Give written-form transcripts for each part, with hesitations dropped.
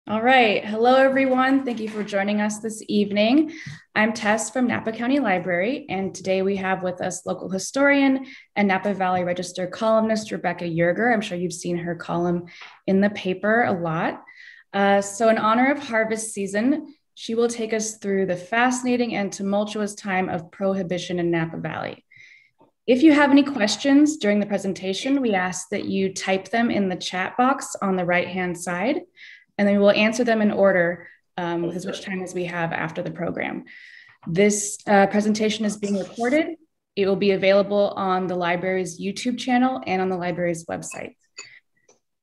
All right. Hello, everyone. Thank you for joining us this evening. I'm Tess from Napa County Library, and today we have with us local historian and Napa Valley Register columnist Rebecca Yerger. I'm sure you've seen her column in the paper a lot. So in honor of harvest season, she will take us through the fascinating and tumultuous time of Prohibition in Napa Valley. If you have any questions during the presentation, we ask that you type them in the chat box on the right-hand side, and then we'll answer them in order with as much time as we have after the program. This presentation is being recorded. It will be available on the library's YouTube channel and on the library's website.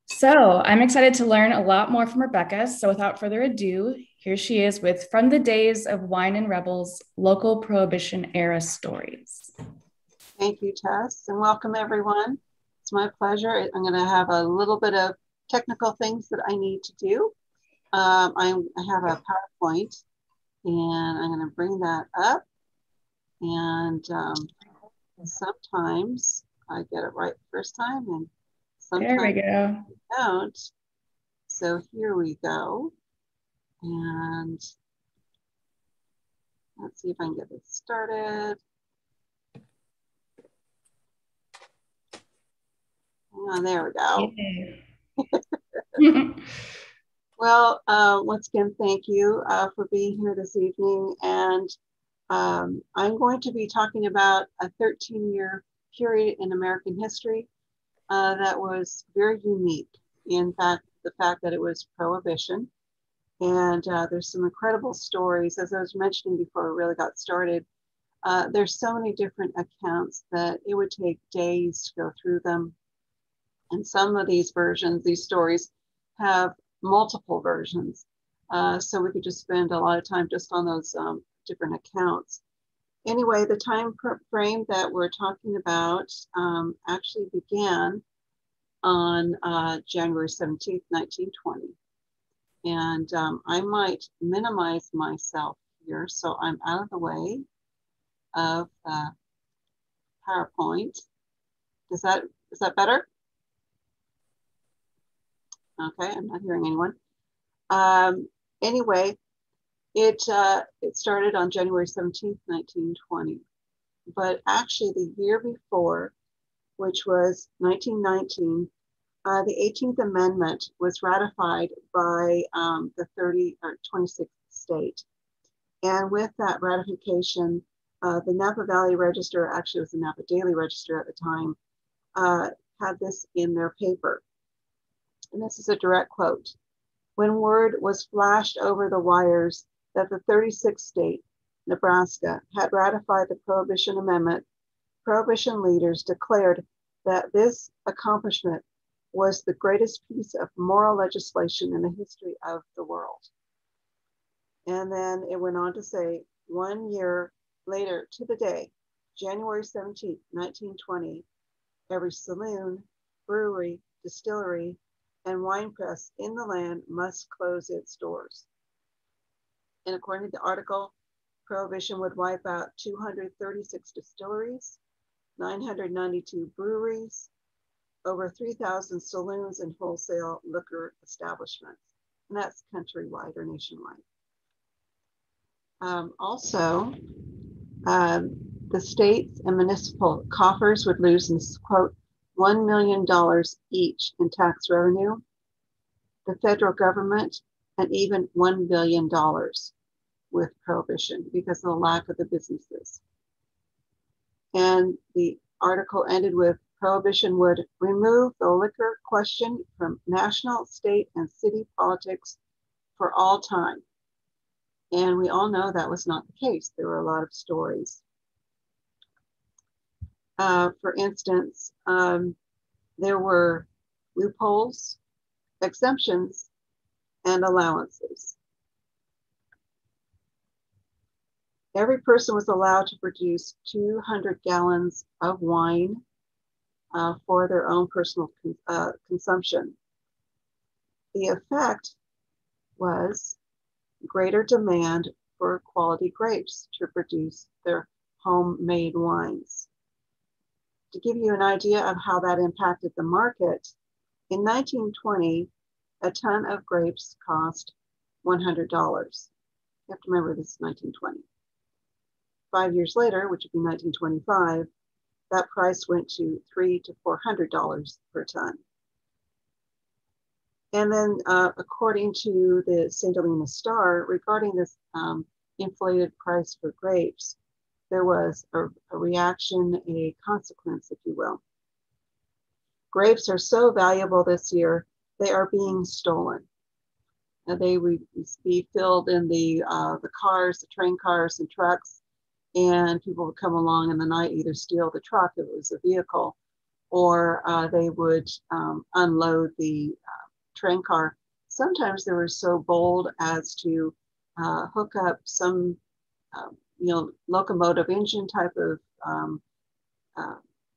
So I'm excited to learn a lot more from Rebecca. So without further ado, here she is with From the Days of Wine and Rebels, Local Prohibition Era Stories. Thank you, Tess, and welcome everyone. It's my pleasure. I'm going to have a little bit of technical things that I need to do. I have a PowerPoint, and I'm going to bring that up. And sometimes I get it right the first time, and sometimes I don't. So here we go. And let's see if I can get this started. Oh, there we go. Well, once again, thank you for being here this evening. And I'm going to be talking about a 13-year period in American history that was very unique. In fact, the fact that it was Prohibition. And there's some incredible stories. As I was mentioning before we really got started, there's so many different accounts that it would take days to go through them. And some of these versions, these stories, have multiple versions. So we could just spend a lot of time just on those different accounts. Anyway, the time frame that we're talking about actually began on January 17th, 1920. And I might minimize myself here, so I'm out of the way of PowerPoint. Is that better? Okay, I'm not hearing anyone. Anyway, it started on January 17th, 1920. But actually the year before, which was 1919, the 18th Amendment was ratified by the 26th state. And with that ratification, the Napa Valley Register, actually it was the Napa Daily Register at the time, had this in their paper. And this is a direct quote. When word was flashed over the wires that the 36th state, Nebraska, had ratified the Prohibition Amendment, Prohibition leaders declared that this accomplishment was the greatest piece of moral legislation in the history of the world. And then it went on to say, 1 year later to the day, January 17th, 1920, every saloon, brewery, distillery, and wine press in the land must close its doors. And according to the article, Prohibition would wipe out 236 distilleries, 992 breweries, over 3,000 saloons and wholesale liquor establishments. And that's countrywide or nationwide. Also, the states and municipal coffers would lose, and this is quote, $1 million each in tax revenue, the federal government, and even $1 billion with Prohibition because of the lack of the businesses. And the article ended with, Prohibition would remove the liquor question from national, state, and city politics for all time. And we all know that was not the case. There were a lot of stories. For instance, there were loopholes, exemptions, and allowances. Every person was allowed to produce 200 gallons of wine for their own personal consumption. The effect was greater demand for quality grapes to produce their homemade wines. To give you an idea of how that impacted the market, in 1920, a ton of grapes cost $100. You have to remember this is 1920. 5 years later, which would be 1925, that price went to $300 to $400 per ton. And then according to the St. Helena Star, regarding this inflated price for grapes, there was a reaction, a consequence, if you will. Grapes are so valuable this year, they are being stolen. And they would be filled in the cars, the train cars and trucks, and people would come along in the night, either steal the truck if it was a vehicle, or they would unload the train car. Sometimes they were so bold as to hook up some locomotive engine type of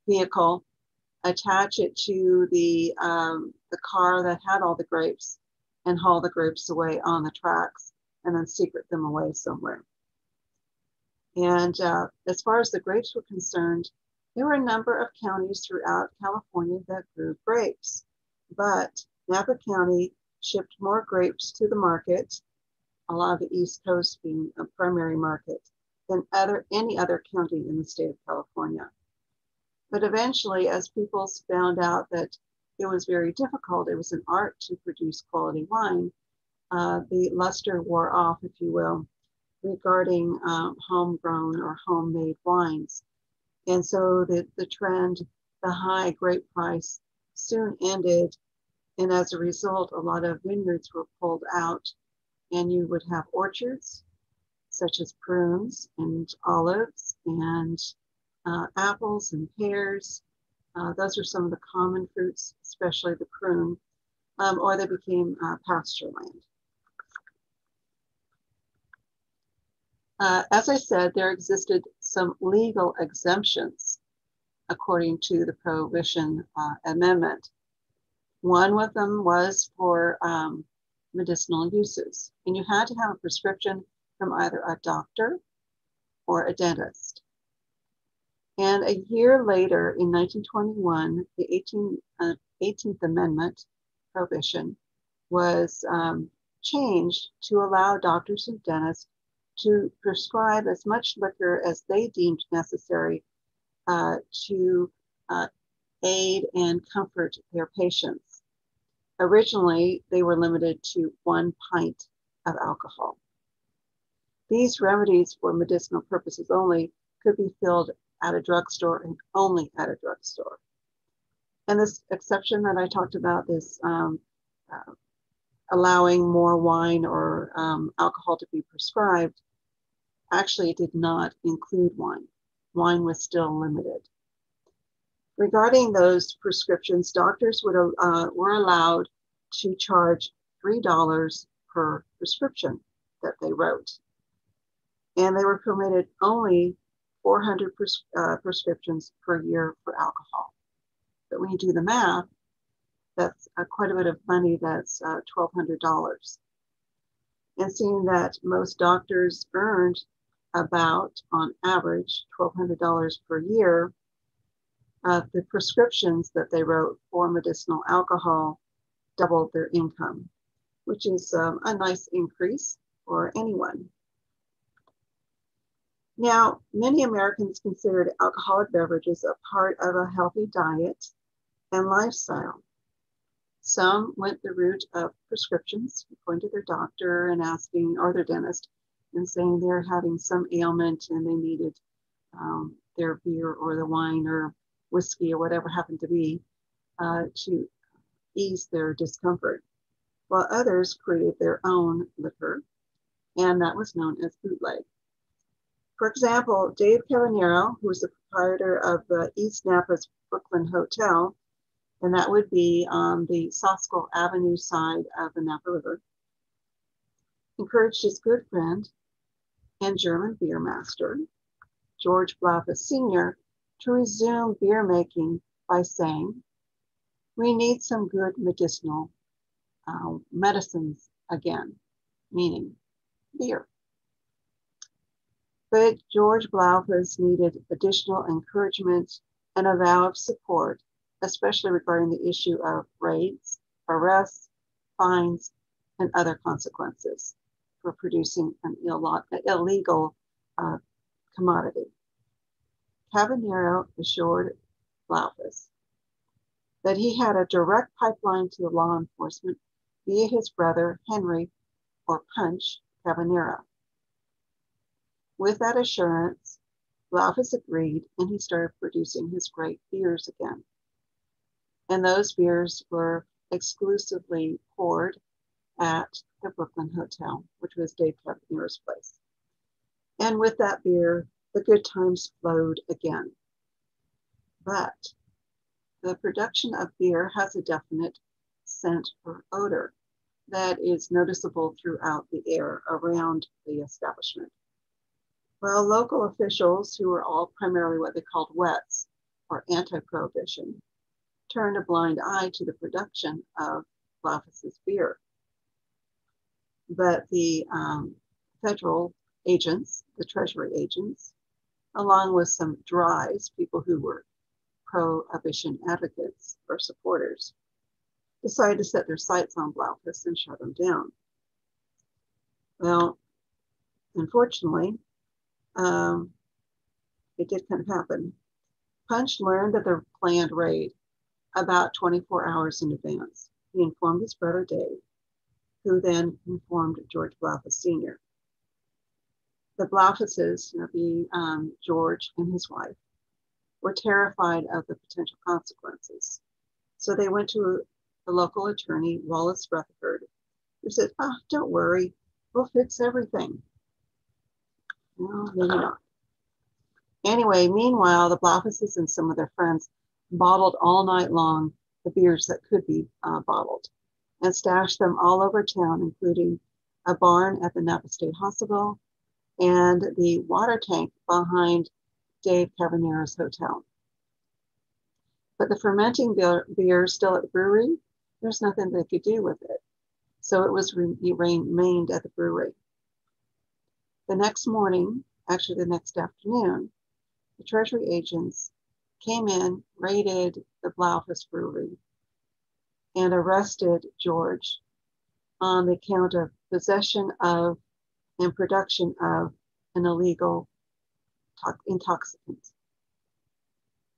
vehicle, attach it to the car that had all the grapes, and haul the grapes away on the tracks, and then secret them away somewhere. And as far as the grapes were concerned, there were a number of counties throughout California that grew grapes, but Napa County shipped more grapes to the market, a lot of the East Coast being a primary market, than any other county in the state of California. But eventually, as people found out that it was very difficult, it was an art to produce quality wine, the luster wore off, if you will, regarding homegrown or homemade wines. And so the trend, the high grape price, soon ended. And as a result, a lot of vineyards were pulled out, and you would have orchards, such as prunes and olives and apples and pears. Those are some of the common fruits, especially the prune, or they became pasture land. As I said, there existed some legal exemptions according to the Prohibition Amendment. One of them was for medicinal uses, and you had to have a prescription from either a doctor or a dentist. And a year later, in 1921, the 18th Amendment prohibition was changed to allow doctors and dentists to prescribe as much liquor as they deemed necessary to aid and comfort their patients. Originally, they were limited to 1 pint of alcohol. These remedies for medicinal purposes only could be filled at a drugstore and only at a drugstore. And this exception that I talked about, this allowing more wine or alcohol to be prescribed, actually did not include wine. Wine was still limited. Regarding those prescriptions, doctors were allowed to charge $3 per prescription that they wrote. And they were permitted only 400 prescriptions per year for alcohol. But when you do the math, that's quite a bit of money. That's $1,200. And seeing that most doctors earned about, on average, $1,200 per year, the prescriptions that they wrote for medicinal alcohol doubled their income, which is a nice increase for anyone. Now, many Americans considered alcoholic beverages a part of a healthy diet and lifestyle. Some went the route of prescriptions, going to their doctor and asking, or their dentist, and saying they're having some ailment and they needed their beer or the wine or whiskey or whatever happened to be to ease their discomfort, while others created their own liquor, and that was known as bootleg. For example, Dave Cavanero, who was the proprietor of the East Napa's Brooklyn Hotel, and that would be on the Soskull Avenue side of the Napa River, encouraged his good friend and German beer master, George Blaufus Sr., to resume beer making by saying, "We need some good medicinal medicines again," meaning beer. But George Blaufus needed additional encouragement and a vow of support, especially regarding the issue of raids, arrests, fines, and other consequences for producing an illegal commodity. Cavanero assured Blaufus that he had a direct pipeline to the law enforcement via his brother Henry, or Punch, Cavanero. With that assurance, Blaufus agreed, and he started producing his great beers again. And those beers were exclusively poured at the Brooklyn Hotel, which was Dave Cavanero's place. And with that beer, the good times flowed again. But the production of beer has a definite scent or odor that is noticeable throughout the air around the establishment. Well, local officials, who were all primarily what they called wets, or anti-prohibition, turned a blind eye to the production of Blaufus's beer. But the federal agents, the Treasury agents, along with some dries, people who were prohibition advocates or supporters, decided to set their sights on Blaufus and shut him down. Well, unfortunately, it did kind of happen. Punch learned of the planned raid about 24 hours in advance. He informed his brother Dave, who then informed George Blaufus Sr. The Blaufuses, George and his wife, were terrified of the potential consequences. So they went to the local attorney, Wallace Rutherford, who said, don't worry, we'll fix everything. No, maybe not. Anyway, meanwhile, the Blaufuses and some of their friends bottled all night long the beers that could be bottled and stashed them all over town, including a barn at the Napa State Hospital and the water tank behind Dave Cavanero's hotel. But the fermenting beer still at the brewery, there's nothing they could do with it. So it remained at the brewery. The next morning, actually the next afternoon, the Treasury agents came in, raided the Blaufus brewery, and arrested George on the count of possession of and production of an illegal intoxicant,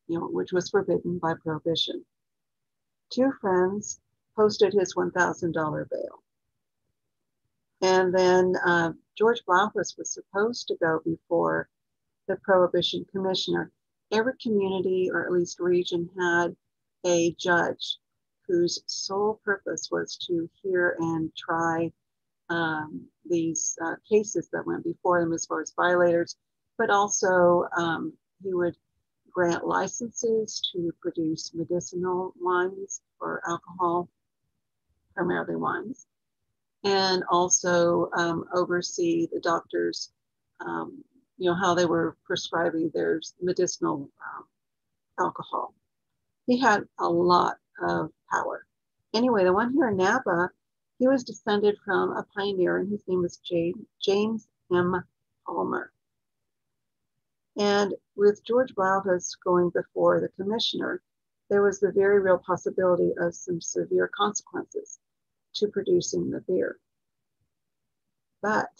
which was forbidden by prohibition. Two friends posted his $1,000 bail. And then George Blaufus was supposed to go before the Prohibition Commissioner. Every community, or at least region, had a judge whose sole purpose was to hear and try these cases that went before them as far as violators, but also he would grant licenses to produce medicinal wines or alcohol, primarily wines, and also oversee the doctors, how they were prescribing their medicinal alcohol. He had a lot of power. Anyway, the one here in Napa, he was descended from a pioneer, and his name was James M. Palmer. And with George Blaufus going before the commissioner, there was the very real possibility of some severe consequences to producing the beer. But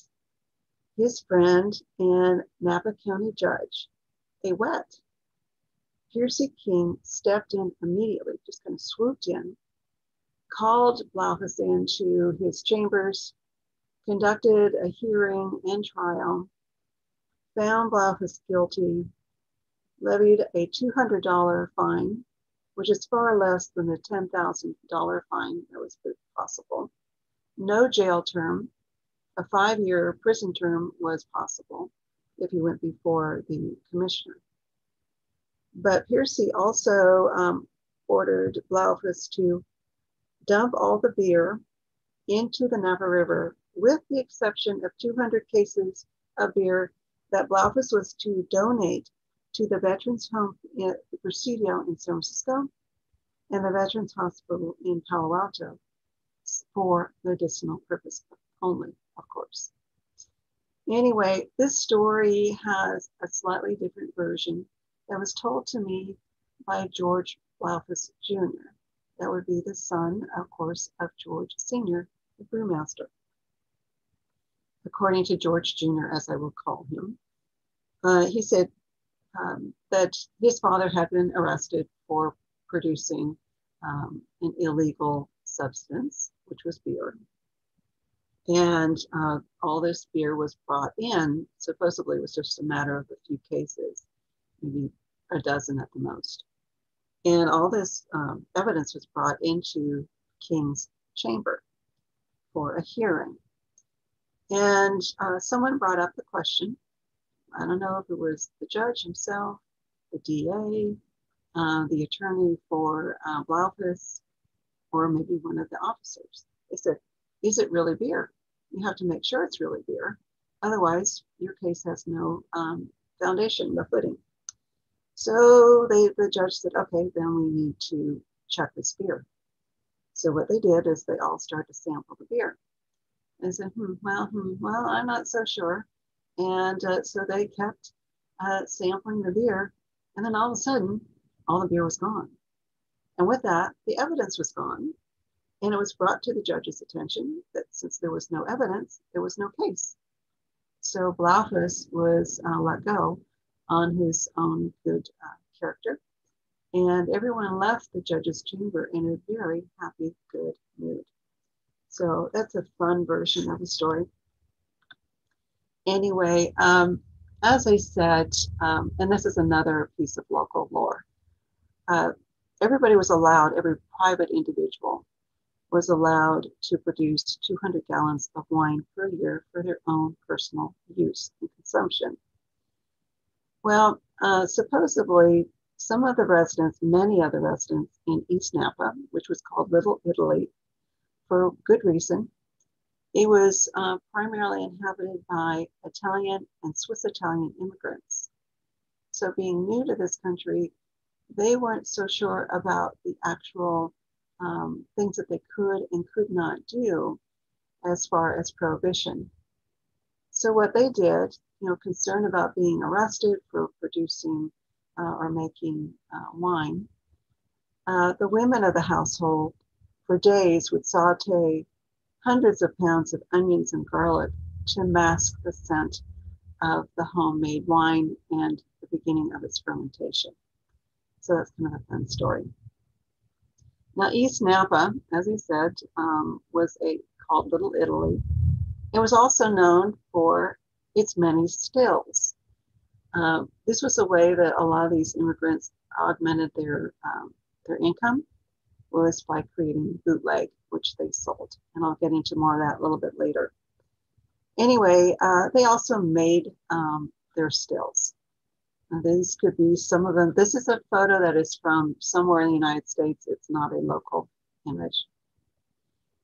his friend and Napa County judge, a wet, Piercy King, stepped in immediately, just kind of swooped in, called Blaufus into his chambers, conducted a hearing and trial, found Blaufus guilty, levied a $200 fine, which is far less than the $10,000 fine that was possible. No jail term. A 5-year prison term was possible if he went before the commissioner. But Piercy also ordered Blaufus to dump all the beer into the Napa River, with the exception of 200 cases of beer that Blaufus was to donate to the Veterans Home in the Presidio in San Francisco and the Veterans Hospital in Palo Alto for medicinal purpose only, of course. Anyway, this story has a slightly different version that was told to me by George Blaufus Jr. That would be the son, of course, of George Sr., the brewmaster. According to George Jr., as I will call him, he said that his father had been arrested for producing an illegal substance, which was beer. And all this beer was brought in. Supposedly, it was just a matter of a few cases, maybe a dozen at the most. And all this evidence was brought into King's chamber for a hearing. And someone brought up the question. I don't know if it was the judge himself, the DA, the attorney for Blaufus, or maybe one of the officers. They said, is it really beer? You have to make sure it's really beer. Otherwise, your case has no foundation, no footing. So the judge said, okay, then we need to check this beer. So what they did is they all started to sample the beer. And said, well, I'm not so sure. And so they kept sampling the beer. And then all of a sudden, all the beer was gone. And with that, the evidence was gone. And it was brought to the judge's attention that since there was no evidence, there was no case. So Blaufus was let go on his own good character. And everyone left the judge's chamber in a very happy, good mood. So that's a fun version of the story. Anyway, as I said, and this is another piece of local lore, everybody was allowed, every private individual was allowed to produce 200 gallons of wine per year for their own personal use and consumption. Well, supposedly some of the residents, many of the residents in East Napa, which was called Little Italy, for good reason. It was primarily inhabited by Italian and Swiss Italian immigrants. So being new to this country, they weren't so sure about the actual things that they could and could not do as far as prohibition. So what they did, concerned about being arrested for producing or making wine, the women of the household for days would saute hundreds of pounds of onions and garlic to mask the scent of the homemade wine and the beginning of its fermentation. So that's kind of a fun story. Now, East Napa, as I said, was called Little Italy. It was also known for its many stills. This was a way that a lot of these immigrants augmented their income, was by creating bootleg, which they sold. And I'll get into more of that a little bit later. Anyway, they also made their stills. And these could be some of them. This is a photo that is from somewhere in the United States. It's not a local image.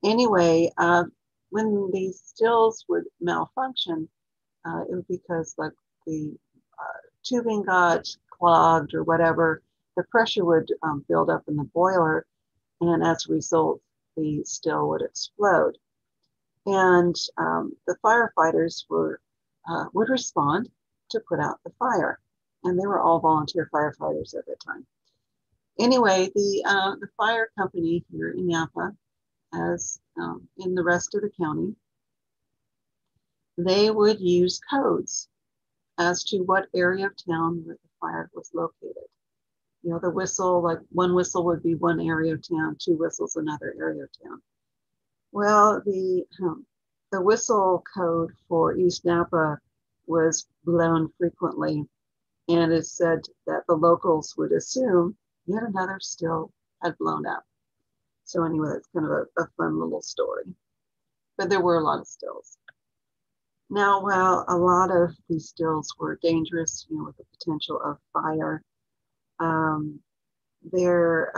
Anyway, when these stills would malfunction, it was because like the tubing got clogged or whatever, the pressure would build up in the boiler, and as a result, the still would explode. And the firefighters would respond to put out the fire. And they were all volunteer firefighters at that time. Anyway, the fire company here in Napa, as in the rest of the county, they would use codes as to what area of town where the fire was located. The whistle, like one whistle would be one area of town, two whistles another area of town. Well, the whistle code for East Napa was blown frequently, and it said that the locals would assume yet another still had blown up. So anyway, that's kind of a fun little story. But there were a lot of stills. Now, while a lot of these stills were dangerous, with the potential of fire, their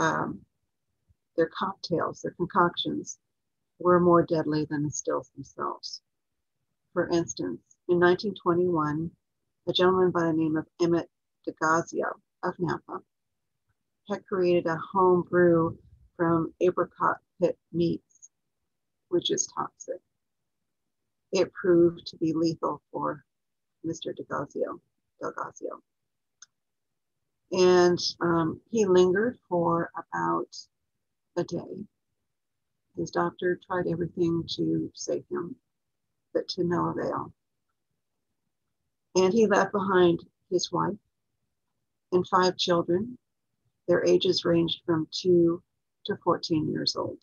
cocktails, their concoctions, were more deadly than the stills themselves. For instance, in 1921, a gentleman by the name of Emmett DeGazio of Napa had created a home brew from apricot pit meats, which is toxic. It proved to be lethal for Mr. DeGazio. And he lingered for about a day. His doctor tried everything to save him, but to no avail. And he left behind his wife and 5 children. Their ages ranged from 2 to 14 years old.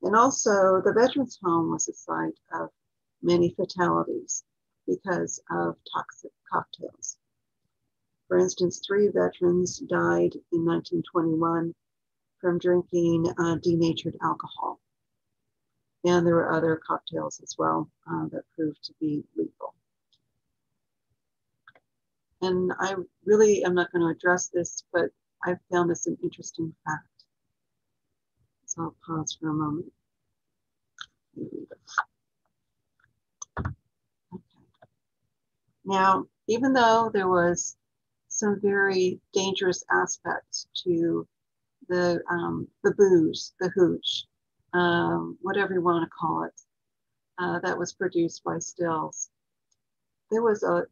And also, the veterans' home was a site of many fatalities because of toxic cocktails. For instance, 3 veterans died in 1921 from drinking denatured alcohol. And there were other cocktails as well that proved to be lethal. And I really am not going to address this, but I found this an interesting fact. So I'll pause for a moment. Okay. Now, even though there was some very dangerous aspects to the booze, the hooch, whatever you want to call it, that was produced by stills, there was a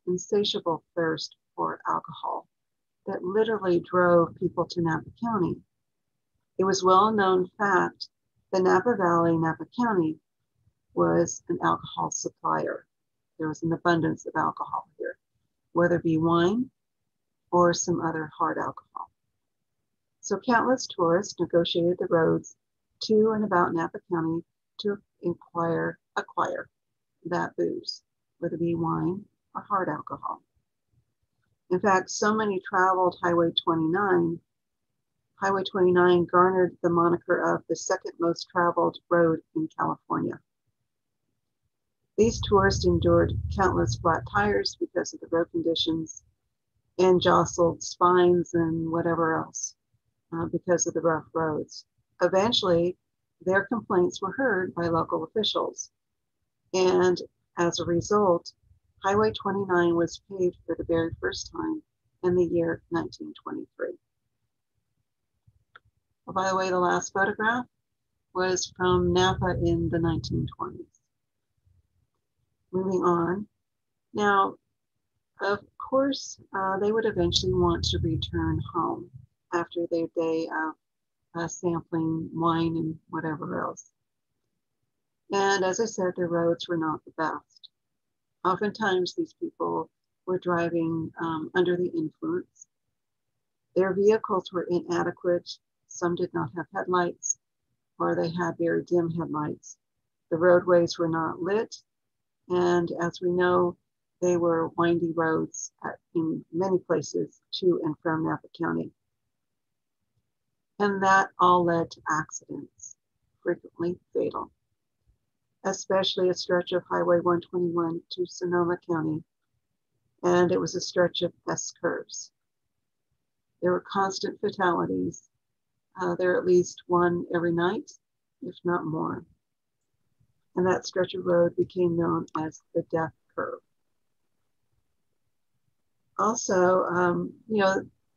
insatiable thirst for alcohol that literally drove people to Napa County. It was well-known fact that Napa Valley, Napa County was an alcohol supplier. There was an abundance of alcohol here, whether it be wine or some other hard alcohol. So countless tourists negotiated the roads to and about Napa County to acquire that booze, whether it be wine or hard alcohol. In fact, so many traveled Highway 29. Highway 29 garnered the moniker of the second most traveled road in California. These tourists endured countless flat tires because of the road conditions and jostled spines and whatever else because of the rough roads. Eventually, their complaints were heard by local officials. And as a result, Highway 29 was paved for the very first time in the year 1923. Oh, by the way, the last photograph was from Napa in the 1920s. Moving on. Now, of course, they would eventually want to return home after their day of sampling wine and whatever else. And as I said, the roads were not the best. Oftentimes, these people were driving under the influence. Their vehicles were inadequate. Some did not have headlights, or they had very dim headlights. The roadways were not lit. And as we know, they were windy roads in many places to and from Napa County. And that all led to accidents, frequently fatal, especially a stretch of Highway 121 to Sonoma County. And it was a stretch of S-curves. There were constant fatalities. There were at least one every night, if not more. And that stretch of road became known as the death curve. Also,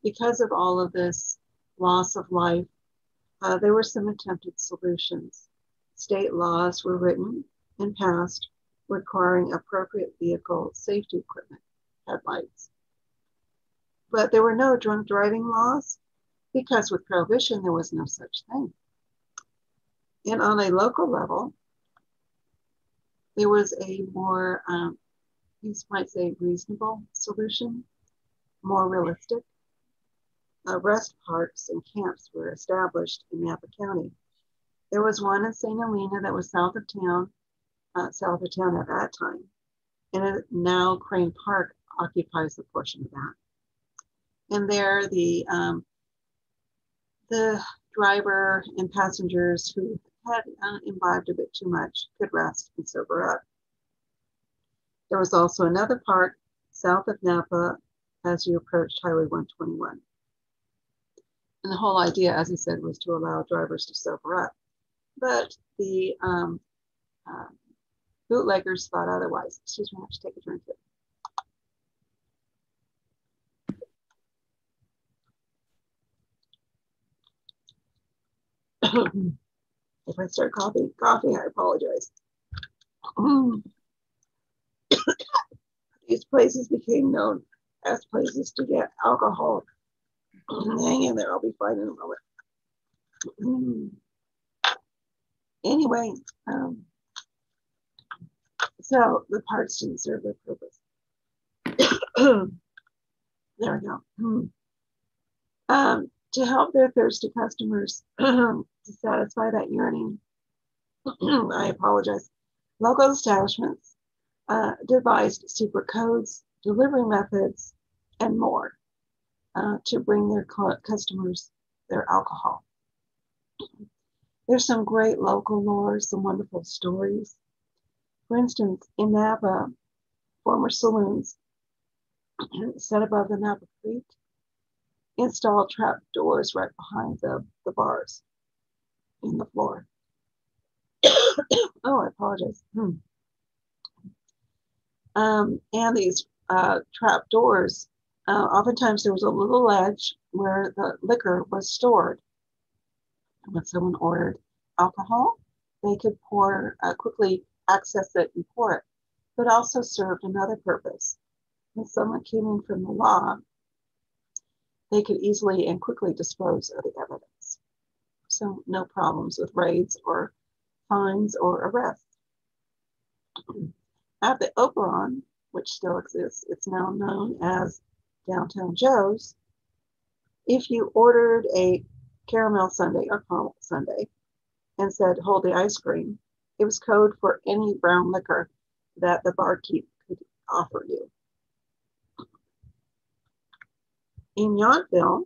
because of all of this loss of life, there were some attempted solutions. State laws were written and passed requiring appropriate vehicle safety equipment, headlights. But there were no drunk driving laws because with prohibition, there was no such thing. And on a local level, there was a more, you might say, reasonable solution, more realistic. Rest parks and camps were established in Napa County. There was one in St. Helena that was south of town at that time. And now Crane Park occupies a portion of that. And there the driver and passengers who had imbibed a bit too much could rest and sober up. There was also another park south of Napa as you approached Highway 121. And the whole idea, as I said, was to allow drivers to sober up. But the bootleggers thought otherwise. Excuse me, I have to take a drink here. If I start coughing, I apologize. These places became known as places to get alcohol. Hang in there, I'll be fine in a moment. Anyway, so the parts didn't serve their purpose. There we go. To help their thirsty customers to satisfy that yearning, I apologize, local establishments devised secret codes, delivery methods, and more to bring their customers their alcohol. There's some great local lore, some wonderful stories. For instance, in Napa, former saloons set above the Napa Creek installed trap doors right behind the bars in the floor. Oh, I apologize. And these trap doors, oftentimes there was a little ledge where the liquor was stored. And when someone ordered alcohol, they could quickly access it and pour it, but also served another purpose. When someone came in from the law, they could easily and quickly dispose of the evidence. So no problems with raids or fines or arrests. At the Oberon, which still exists, it's now known as Downtown Joe's. If you ordered a caramel sundae or caramel sundae and said, hold the ice cream, it was code for any brown liquor that the barkeep could offer you. In Yountville,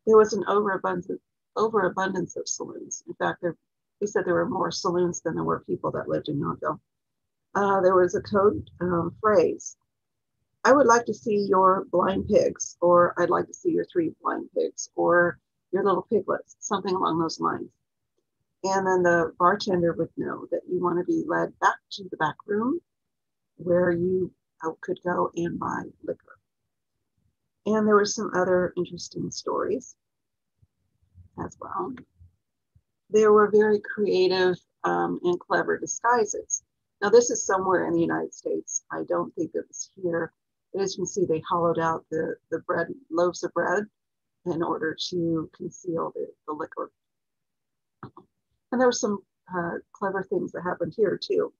there was an overabundance of saloons. In fact, they said there were more saloons than there were people that lived in Yountville. There was a code phrase, I would like to see your blind pigs, or I'd like to see your 3 blind pigs, or your little piglets, something along those lines. And then the bartender would know that you want to be led back to the back room where you could go and buy liquor. And there were some other interesting stories as well. There were very creative and clever disguises. Now, this is somewhere in the United States. I don't think it was here. But as you can see, they hollowed out the loaves of bread in order to conceal the liquor. And there were some clever things that happened here too.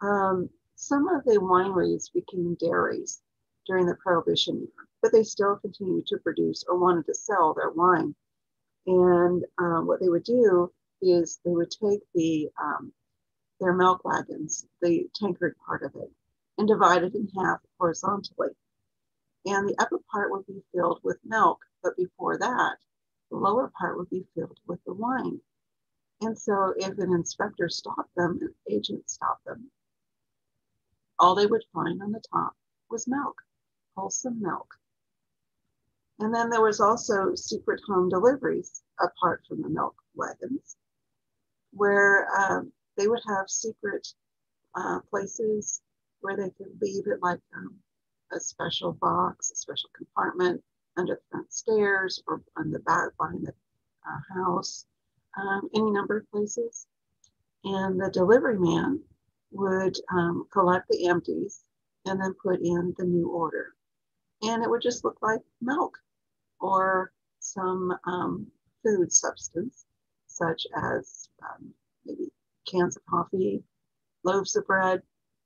Some of the wineries became dairies during the Prohibition year, but they still continued to produce or wanted to sell their wine. And what they would do is they would take their milk wagons, the tankard part of it, and divide it in half horizontally. And the upper part would be filled with milk, but before that, the lower part would be filled with the wine. And so if an inspector stopped them, an agent stopped them, all they would find on the top was milk, wholesome milk. And then there was also secret home deliveries apart from the milk wagons, where they would have secret places where they could leave it, like a special box, a special compartment under the front stairs or on the back behind the house, any number of places. And the delivery man would collect the empties and then put in the new order. And it would just look like milk or some food substance, such as maybe cans of coffee, loaves of bread,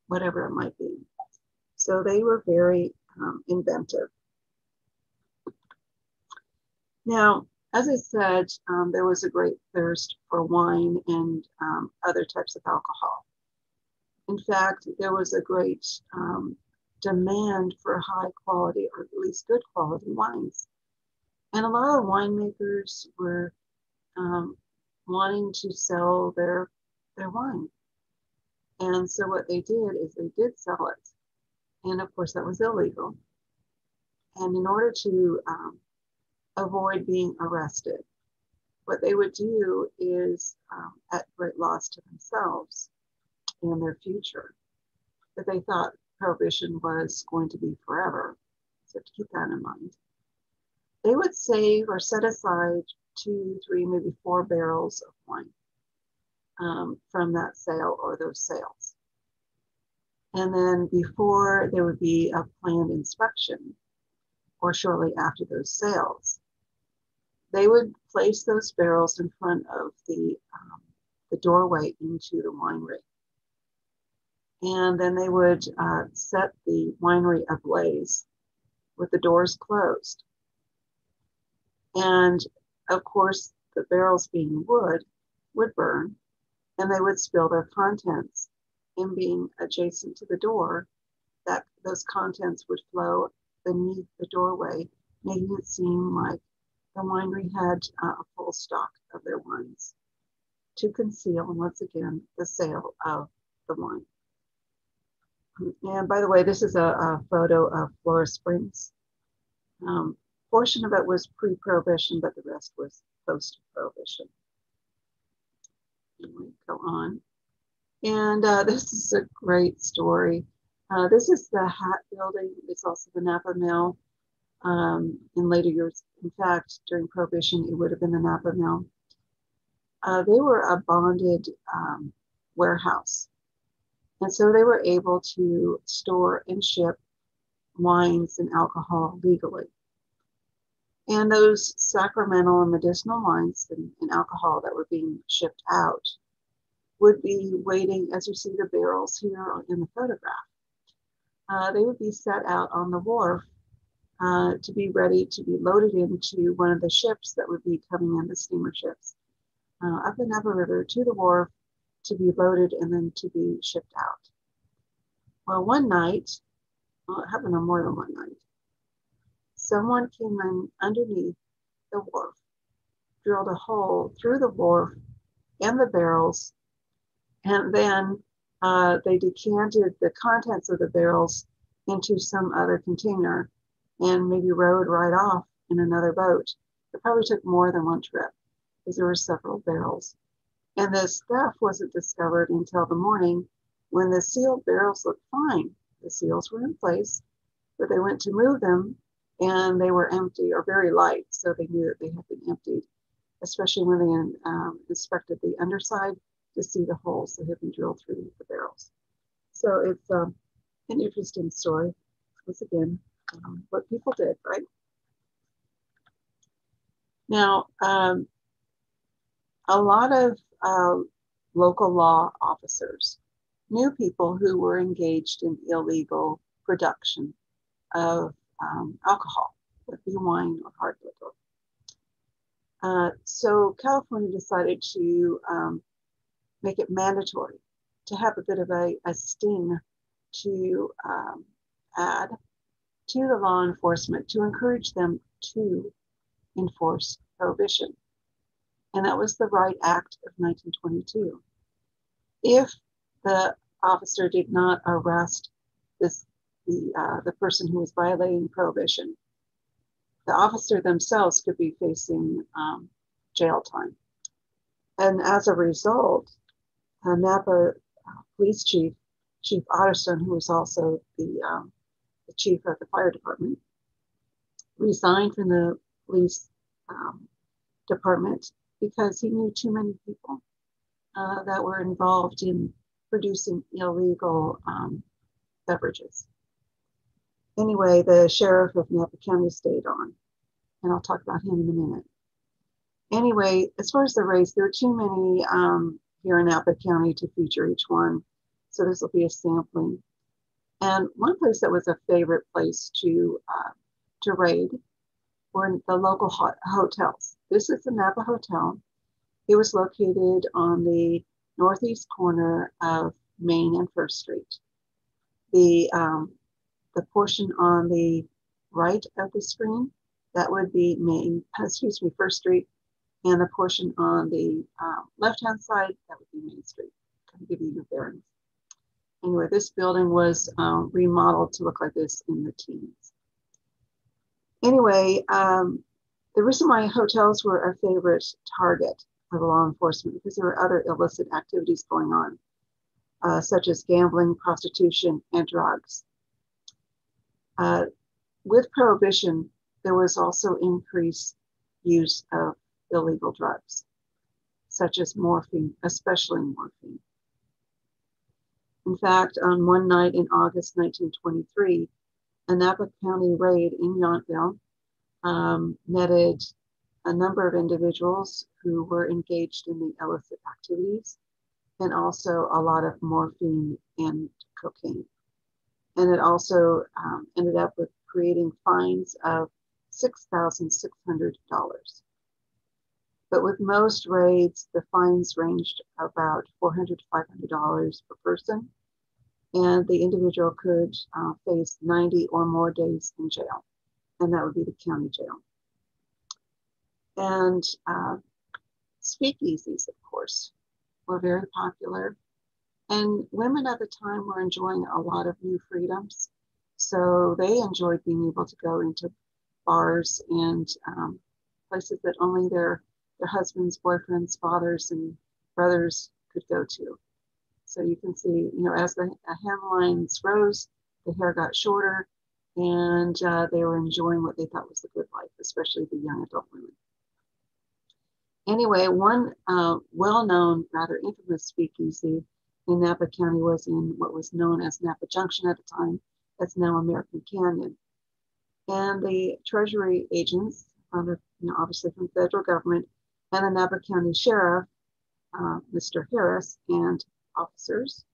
whatever it might be. So they were very inventive. Now, as I said, there was a great thirst for wine and other types of alcohol. In fact, there was a great demand for high quality, or at least good quality wines. And a lot of winemakers were wanting to sell their wine. And so what they did is they did sell it. And of course, that was illegal. And in order to avoid being arrested, what they would do is at great loss to themselves and their future, that they thought Prohibition was going to be forever. So to keep that in mind, they would save or set aside 2, 3, maybe 4 barrels of wine from that sale or those sales. And then before there would be a planned inspection or shortly after those sales, they would place those barrels in front of the doorway into the winery. And then they would set the winery ablaze with the doors closed. And of course, the barrels being wood would burn, and they would spill their contents. And being adjacent to the door, that those contents would flow beneath the doorway, making it seem like the winery had a full stock of their wines to conceal, once again, the sale of the wine. And by the way, this is a photo of Flora Springs. Portion of it was pre-Prohibition, but the rest was post-Prohibition. Anyway, go on. And this is a great story. This is the hat building. It's also the Napa Mill. In later years, in fact, during Prohibition, it would have been the Napa Mill. They were a bonded warehouse. And so they were able to store and ship wines and alcohol legally. And those sacramental and medicinal wines and alcohol that were being shipped out would be waiting, as you see the barrels here in the photograph. They would be set out on the wharf to be ready to be loaded into one of the ships that would be coming in, the steamer ships, up the Napa River to the wharf to be loaded and then to be shipped out. Well, one night, well, it happened on more than one night, someone came in underneath the wharf, drilled a hole through the wharf and the barrels, and then they decanted the contents of the barrels into some other container and maybe rowed right off in another boat. It probably took more than one trip because there were several barrels. And this theft wasn't discovered until the morning when the sealed barrels looked fine. The seals were in place, but they went to move them and they were empty or very light, so they knew that they had been emptied, especially when they inspected the underside to see the holes that had been drilled through the barrels. So it's an interesting story. Once again, what people did, right? Now, a lot of local law officers knew people who were engaged in illegal production of alcohol, whether it be wine or hard liquor. So California decided to make it mandatory to have a bit of a sting to add to the law enforcement to encourage them to enforce prohibition. And that was the Right Act of 1922. If the officer did not arrest the person who was violating prohibition, the officer themselves could be facing jail time. And as a result, Napa Police Chief Otterstone, who was also the chief of the fire department, resigned from the police department because he knew too many people that were involved in producing illegal beverages. Anyway, the sheriff of Napa County stayed on, and I'll talk about him in a minute. Anyway, as far as the race, there are too many here in Napa County to feature each one, so this will be a sampling. And one place that was a favorite place to raid were the local hotels. This is the Napa Hotel. It was located on the northeast corner of Main and First Street. The portion on the right of the screen, that would be First Street, and the portion on the left-hand side, that would be Main Street. I'll give you your bearings. Anyway, this building was remodeled to look like this in the teens. Anyway, the reason why hotels were a favorite target for the law enforcement because there were other illicit activities going on, such as gambling, prostitution, and drugs. With prohibition, there was also increased use of illegal drugs, such as morphine, especially morphine. In fact, on one night in August 1923, a Napa County raid in Yountville netted a number of individuals who were engaged in the illicit activities, and also a lot of morphine and cocaine. And it also ended up with creating fines of $6,600. But with most raids, the fines ranged about $400 to $500 per person, and the individual could face 90 or more days in jail, and that would be the county jail. And speakeasies, of course, were very popular. And women at the time were enjoying a lot of new freedoms. So they enjoyed being able to go into bars and places that only their husbands, boyfriends, fathers, and brothers could go to. So you can see, as the hemlines rose, the hair got shorter, and they were enjoying what they thought was the good life, especially the young adult women. Anyway, one well-known, rather infamous speakeasy in Napa County was in what was known as Napa Junction at the time. That's now American Canyon. And the Treasury agents, obviously from the federal government, and the Napa County Sheriff, Mr. Harris, and officers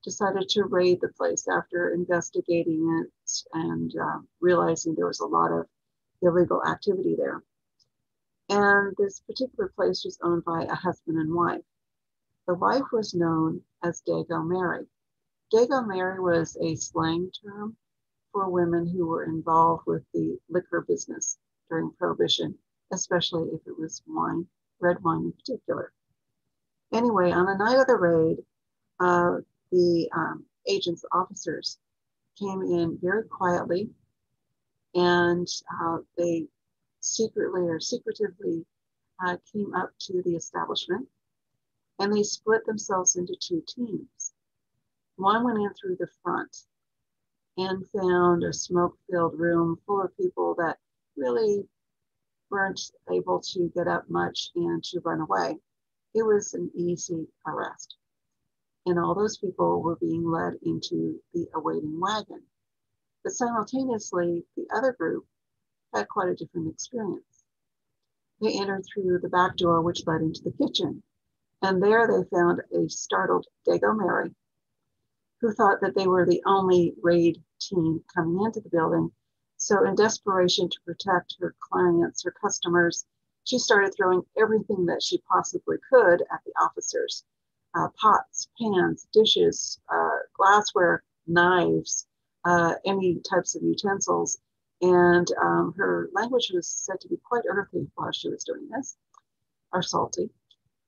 decided to raid the place after investigating it and realizing there was a lot of illegal activity there. And this particular place was owned by a husband and wife. The wife was known as Dago Mary. Dago Mary was a slang term for women who were involved with the liquor business during Prohibition, especially if it was wine, red wine in particular. Anyway, on the night of the raid, the agents, officers, came in very quietly, and they secretively came up to the establishment, and they split themselves into two teams. One went in through the front and found a smoke-filled room full of people that really weren't able to get up much and to run away. It was an easy arrest. And all those people were being led into the awaiting wagon. But simultaneously, the other group had quite a different experience. They entered through the back door, which led into the kitchen. And there they found a startled Dago Mary, who thought that they were the only raid team coming into the building. So in desperation to protect her clients, her customers, she started throwing everything that she possibly could at the officers. Pots, pans, dishes, glassware, knives, any types of utensils. And her language was said to be quite earthy while she was doing this, or salty.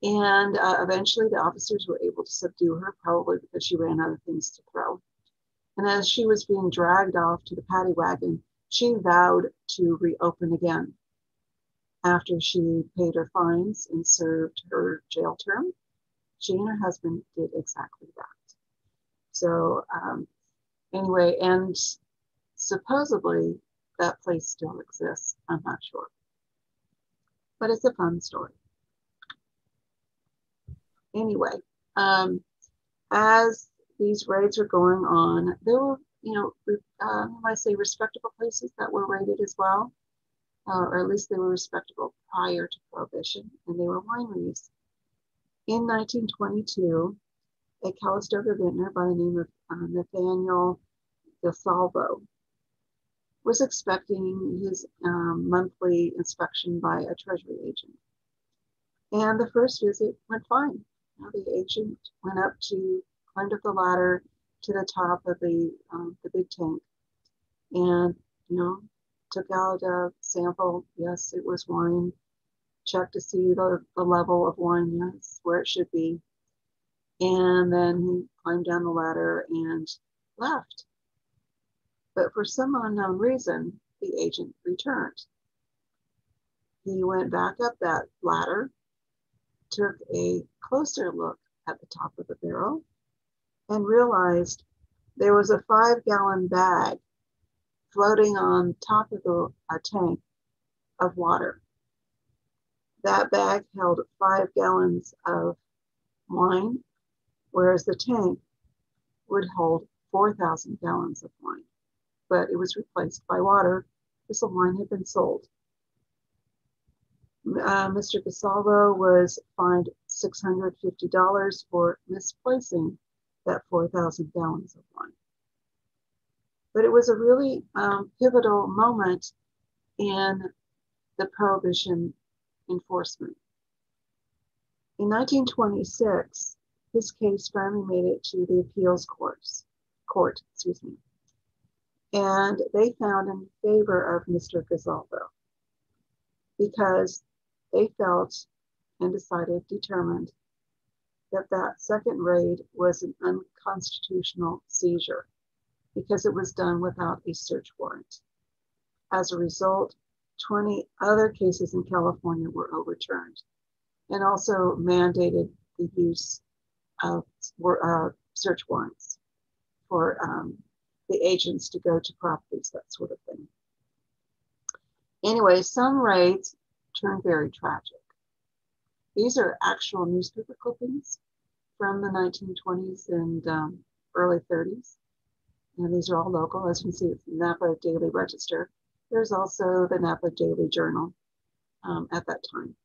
And eventually the officers were able to subdue her, probably because she ran out of things to throw. And as she was being dragged off to the paddy wagon, she vowed to reopen again. After she paid her fines and served her jail term, she and her husband did exactly that. So anyway, and supposedly that place still exists. I'm not sure. But it's a fun story. Anyway, as these raids were going on, there were, I say respectable places that were raided as well, or at least they were respectable prior to Prohibition, and they were wineries. In 1922, a Calistoga vintner by the name of Nathaniel Defalvo was expecting his monthly inspection by a Treasury agent. And the first visit went fine. The agent went up climbed up the ladder to the top of the big tank, and took out a sample. Yes, it was wine. Checked to see the level of wine. Yes, where it should be. And then he climbed down the ladder and left. But for some unknown reason, the agent returned. He went back up that ladder, took a closer look at the top of the barrel, and realized there was a 5-gallon bag floating on top of a tank of water. That bag held 5 gallons of wine, whereas the tank would hold 4,000 gallons of wine. But it was replaced by water because the wine had been sold. Mr. Defalvo was fined $650 for misplacing that 4,000 gallons of wine. But it was a really pivotal moment in the Prohibition enforcement. In 1926, his case finally made it to the appeals court, and they found in favor of Mr. Defalvo because they felt and determined that that second raid was an unconstitutional seizure because it was done without a search warrant. As a result, 20 other cases in California were overturned and also mandated the use of search warrants for the agents to go to properties, that sort of thing. Anyway, some raids turned very tragic. These are actual newspaper clippings from the 1920s and early 30s. And these are all local. As you can see, it's the Napa Daily Register. There's also the Napa Daily Journal at that time.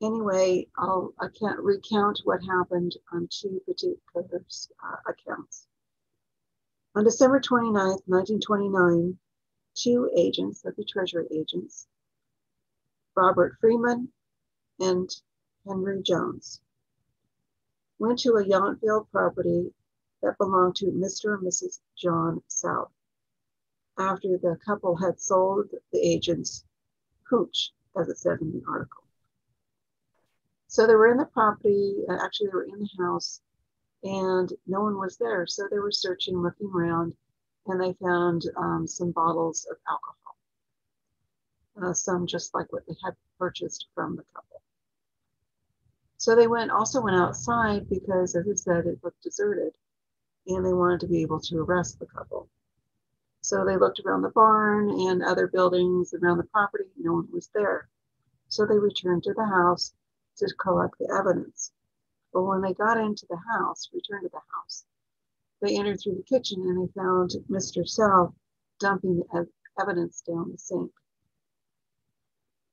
Anyway, I can't recount what happened on two particular accounts. On December 29th, 1929, two agents, the Treasury agents, Robert Freeman and Henry Jones, went to a Yountville property that belonged to Mr. and Mrs. John South after the couple had sold the agents hooch, as it said in the article. So they were in the property, actually they were in the house, and no one was there. So they were searching, looking around, and they found some bottles of alcohol, some just like what they had purchased from the couple. So they also went outside because, as I said, it looked deserted, and they wanted to be able to arrest the couple. So they looked around the barn and other buildings around the property. No one was there. So they returned to the house to collect the evidence. But when they returned to the house, they entered through the kitchen and they found Mr. South dumping the evidence down the sink.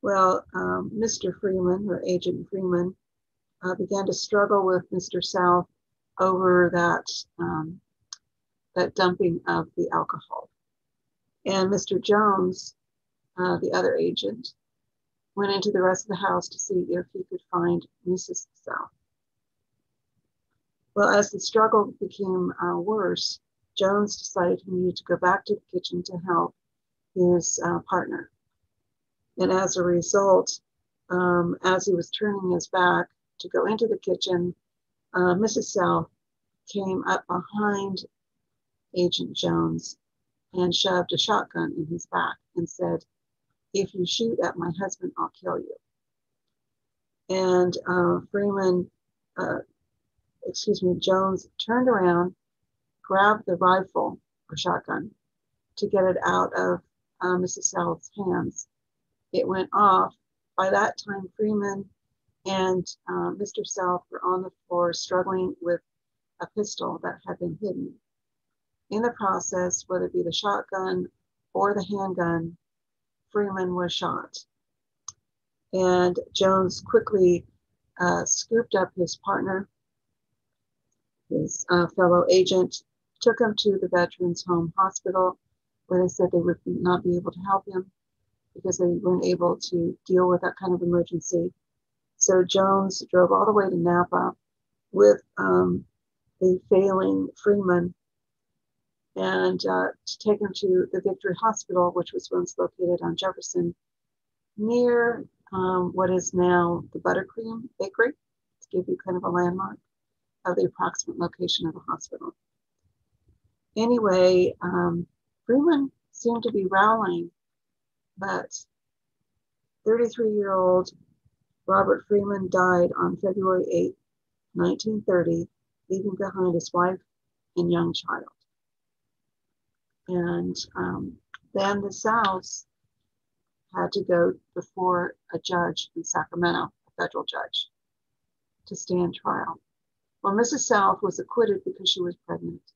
Well, Mr. Freeman, or Agent Freeman, began to struggle with Mr. South over that dumping of the alcohol. And Mr. Jones, the other agent, went into the rest of the house to see if he could find Mrs. South. Well, as the struggle became worse, Jones decided he needed to go back to the kitchen to help his partner. And as a result, as he was turning his back to go into the kitchen, Mrs. South came up behind Agent Jones and shoved a shotgun in his back and said, "If you shoot at my husband, I'll kill you." And Jones turned around, grabbed the rifle or shotgun to get it out of Mrs. South's hands. It went off. By that time, Freeman and Mr. South were on the floor struggling with a pistol that had been hidden. In the process, whether it be the shotgun or the handgun, Freeman was shot. And Jones quickly scooped up his partner, his fellow agent, took him to the Veterans Home Hospital, where they said they would not be able to help him because they weren't able to deal with that kind of emergency. So Jones drove all the way to Napa with the failing Freeman and to take him to the Victory Hospital, which was once located on Jefferson, near what is now the Buttercream Bakery, to give you kind of a landmark of the approximate location of the hospital. Anyway, Freeman seemed to be rallying, but 33-year-old Robert Freeman died on February 8, 1930, leaving behind his wife and young child. And then the Souths had to go before a judge in Sacramento, a federal judge, to stand trial. Well, Mrs. South was acquitted because she was pregnant,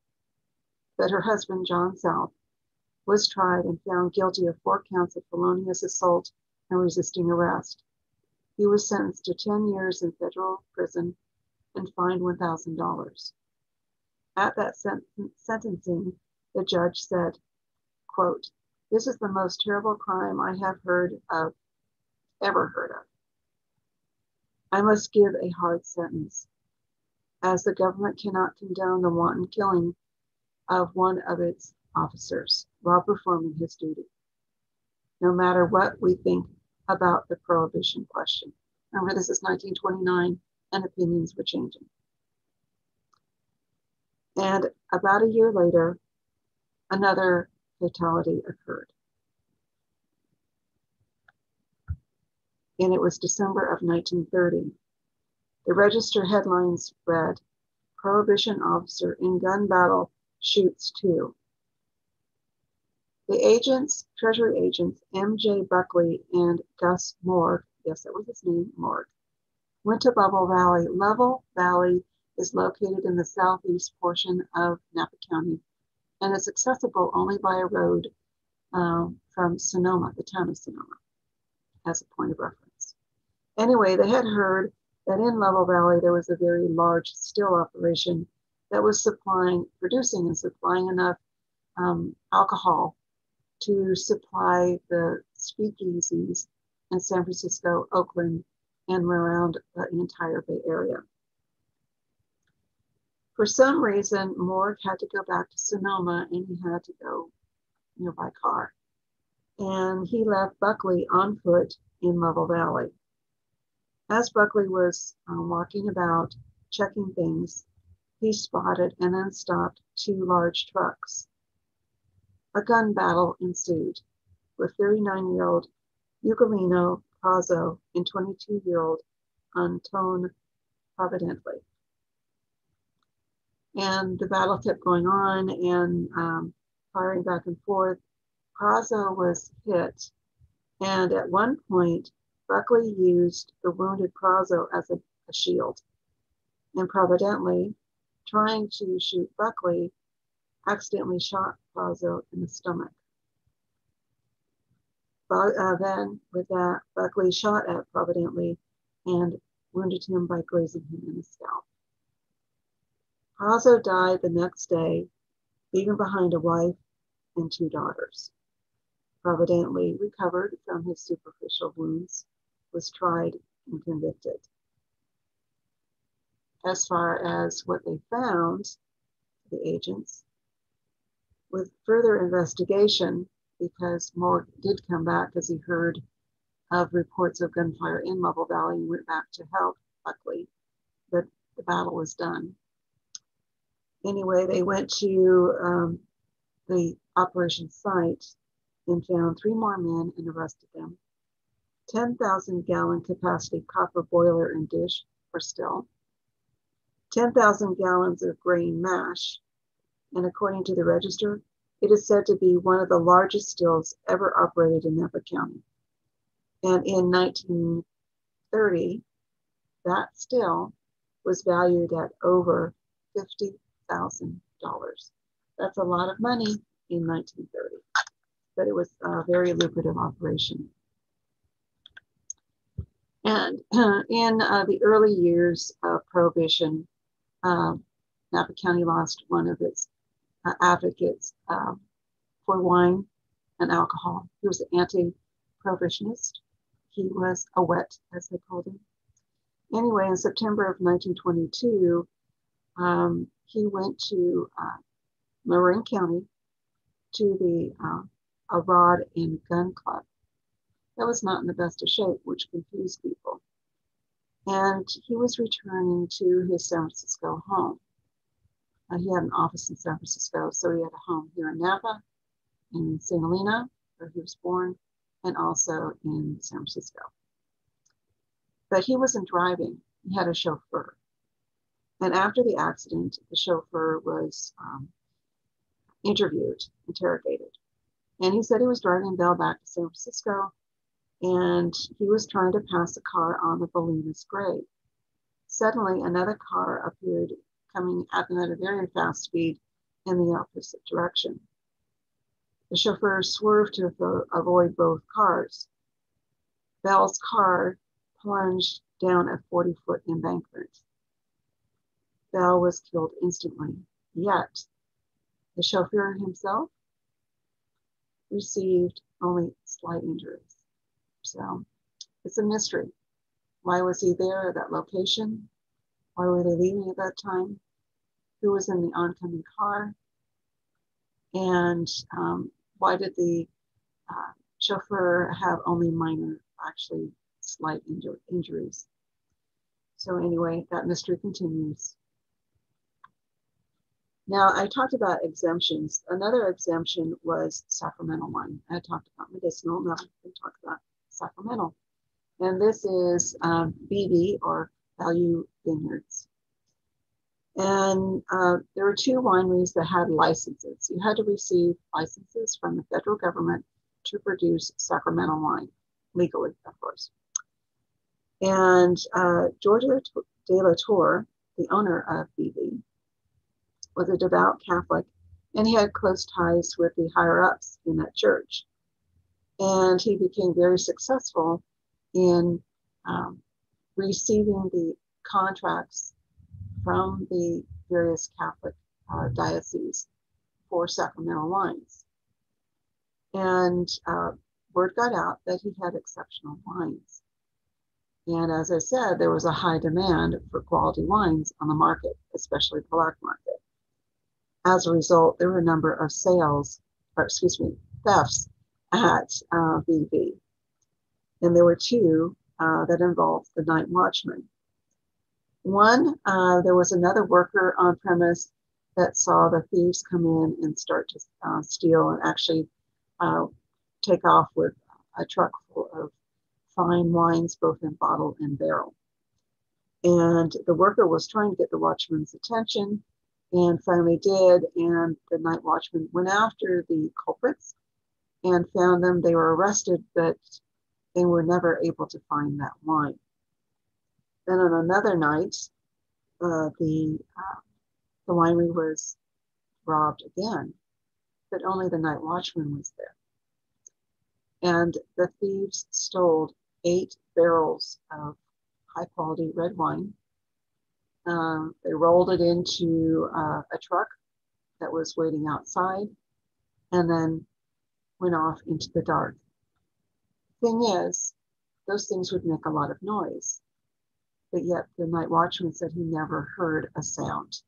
but her husband, John South, was tried and found guilty of 4 counts of felonious assault and resisting arrest. He was sentenced to 10 years in federal prison and fined $1,000. At that sentencing, the judge said, quote, "This is the most terrible crime I have ever heard of. I must give a hard sentence, as the government cannot condone the wanton killing of one of its officers while performing his duty, no matter what we think about the prohibition question." Remember, this is 1929 and opinions were changing. And about a year later, another fatality occurred. And it was December of 1930. The Register headlines read, "Prohibition Officer in Gun Battle Shoots 2." The Treasury agents, M.J. Buckley and Gus Morg, yes, that was his name, Morg, went to Level Valley. Level Valley is located in the southeast portion of Napa County, and it's accessible only by a road from Sonoma, the town of Sonoma, as a point of reference. Anyway, they had heard that in Level Valley there was a very large still operation that was producing and supplying enough alcohol to supply the speakeasies in San Francisco, Oakland, and around the entire Bay Area. For some reason, Morg had to go back to Sonoma and he had to go by car. And he left Buckley on foot in Napa Valley. As Buckley was walking about, checking things, he spotted and then stopped two large trucks. A gun battle ensued with 39-year-old Ugolino Pazzo and 22-year-old Antone Providently. And the battle kept going on and firing back and forth. Pazzo was hit, and at one point, Buckley used the wounded Pazzo as a shield. And Providently, trying to shoot Buckley, accidentally shot Pazzo in the stomach. Then, with that, Buckley shot at Providently and wounded him by grazing him in the scalp. Pazzo died the next day, leaving behind a wife and two daughters. Providently recovered from his superficial wounds, was tried and convicted. As far as what they found, the agents, with further investigation, because Morg did come back as he heard of reports of gunfire in Napa Valley and went back to help Buckley, but the battle was done. Anyway, they went to the operation site and found three more men and arrested them. 10,000-gallon capacity copper boiler and dish for still, 10,000 gallons of grain mash, and according to the Register, it is said to be one of the largest stills ever operated in Napa County. And in 1930, that still was valued at over $50,000. That's a lot of money in 1930, but it was a very lucrative operation. And in the early years of Prohibition, Napa County lost one of its advocates for wine and alcohol. He was an anti-prohibitionist. He was a wet, as they called him. Anyway, in September of 1922, he went to Marin County to the a rod and gun club. That was not in the best of shape, which confused people. And he was returning to his San Francisco home. He had an office in San Francisco, so he had a home here in Napa, in St. Helena, where he was born, and also in San Francisco. But he wasn't driving, he had a chauffeur. And after the accident, the chauffeur was interrogated. And he said he was driving Bell back to San Francisco, and he was trying to pass a car on the Bolinas grade. Suddenly, another car appeared coming at them at a very fast speed in the opposite direction. The chauffeur swerved to avoid both cars. Bell's car plunged down a 40-foot embankment. Bell was killed instantly, yet the chauffeur himself received only slight injuries. So it's a mystery. Why was he there at that location? Why were they leaving at that time? Who was in the oncoming car? And why did the chauffeur have only minor, actually slight injuries? So anyway, that mystery continues. Now, I talked about exemptions. Another exemption was sacramental wine. I talked about medicinal, now I'm going to talk about sacramental. And this is BV, or value vineyards. And there were two wineries that had licenses. You had to receive licenses from the federal government to produce sacramental wine, legally, of course. And George de la Tour, the owner of BV, was a devout Catholic, and he had close ties with the higher-ups in that church. And he became very successful in receiving the contracts from the various Catholic dioceses for sacramental wines. And word got out that he had exceptional wines. And as I said, there was a high demand for quality wines on the market, especially the black market. As a result, there were a number of thefts at BV. And there were two that involved the night watchman. One, there was another worker on premise that saw the thieves come in and start to steal and actually take off with a truck full of fine wines, both in bottle and barrel. And the worker was trying to get the watchman's attention and finally did. And the night watchman went after the culprits and found them. They were arrested, but they were never able to find that wine. Then on another night, the winery was robbed again, but only the night watchman was there. And the thieves stole 8 barrels of high quality red wine. They rolled it into a truck that was waiting outside and then went off into the dark. Thing is, those things would make a lot of noise, but yet the night watchman said he never heard a sound.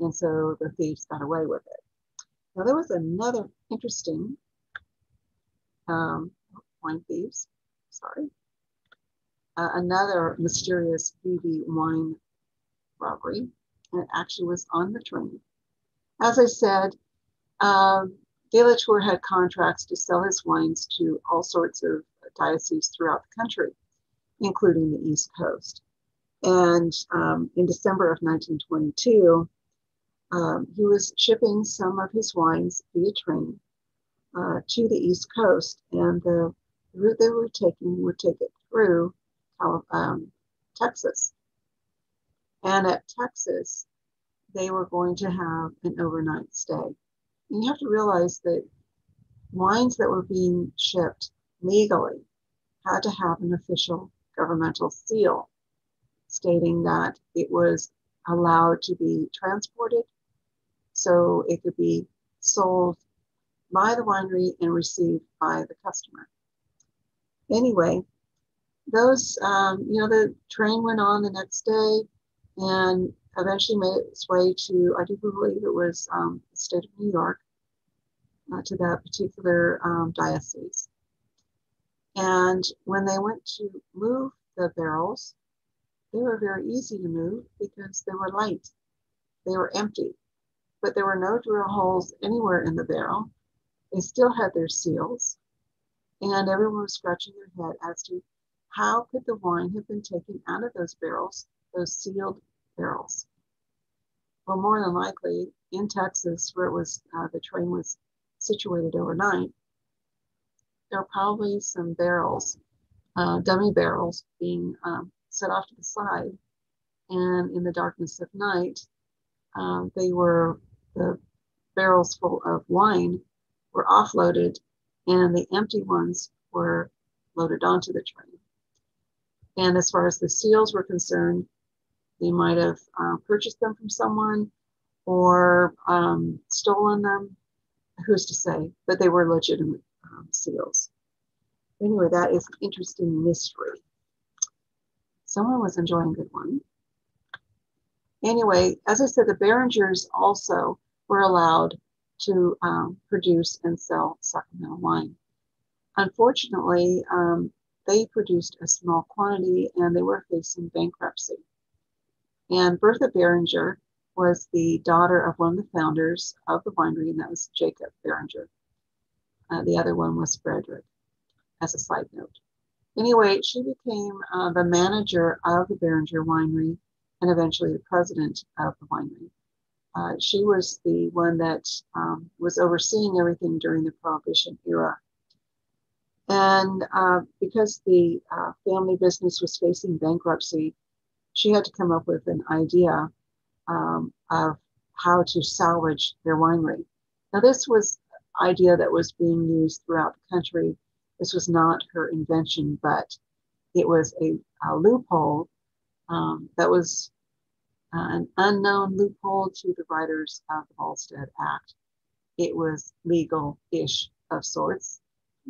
And so the thieves got away with it. Now there was another interesting wine thieves, another mysterious BV wine robbery, and it actually was on the train. As I said, de la Tour had contracts to sell his wines to all sorts of dioceses throughout the country, including the East Coast. And in December of 1922, he was shipping some of his wines via train to the East Coast, and the route they were taking would take it through Texas. And at Texas, they were going to have an overnight stay. And you have to realize that wines that were being shipped legally had to have an official governmental seal stating that it was allowed to be transported so it could be sold by the winery and received by the customer. Anyway, those, the train went on the next day and eventually made its way to, I do believe it was the state of New York, to that particular diocese. And when they went to move the barrels, they were very easy to move because they were light. They were empty, but there were no drill holes anywhere in the barrel. They still had their seals, and everyone was scratching their head as to how could the wine have been taken out of those barrels, those sealed barrels. Well, more than likely in Texas, where it was the train was situated overnight, there were probably some barrels, dummy barrels, being set off to the side, and in the darkness of night, the barrels full of wine were offloaded, and the empty ones were loaded onto the train. And as far as the seals were concerned, they might have purchased them from someone or stolen them. Who's to say? But they were legitimate seals. Anyway, that is an interesting mystery. Someone was enjoying a good one. Anyway, as I said, the Beringers also were allowed to produce and sell sacramental wine. Unfortunately, they produced a small quantity and they were facing bankruptcy. And Bertha Beringer was the daughter of one of the founders of the winery, and that was Jacob Beringer. The other one was Frederick, as a side note. Anyway, she became the manager of the Beringer winery and eventually the president of the winery. She was the one that was overseeing everything during the Prohibition era. And because the family business was facing bankruptcy, she had to come up with an idea of how to salvage their winery. Now, this was an idea that was being used throughout the country. This was not her invention, but it was a loophole that was an unknown loophole to the writers of the Volstead Act. It was legal-ish of sorts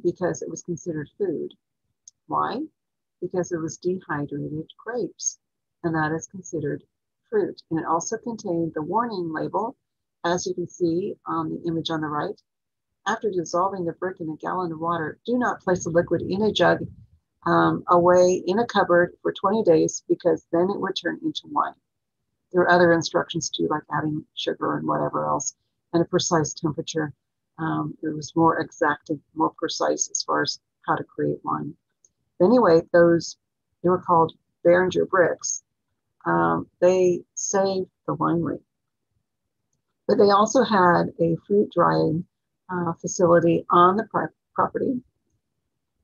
because it was considered food. Why? Because it was dehydrated grapes, and that is considered fruit. And it also contained the warning label, as you can see on the image on the right. After dissolving the brick in a gallon of water, do not place the liquid in a jug away in a cupboard for 20 days because then it would turn into wine. There are other instructions too, like adding sugar and whatever else, and a precise temperature. It was more exact and more precise as far as how to create wine. Anyway, they were called Beringer bricks. They saved the winery. But they also had a fruit drying facility on the property.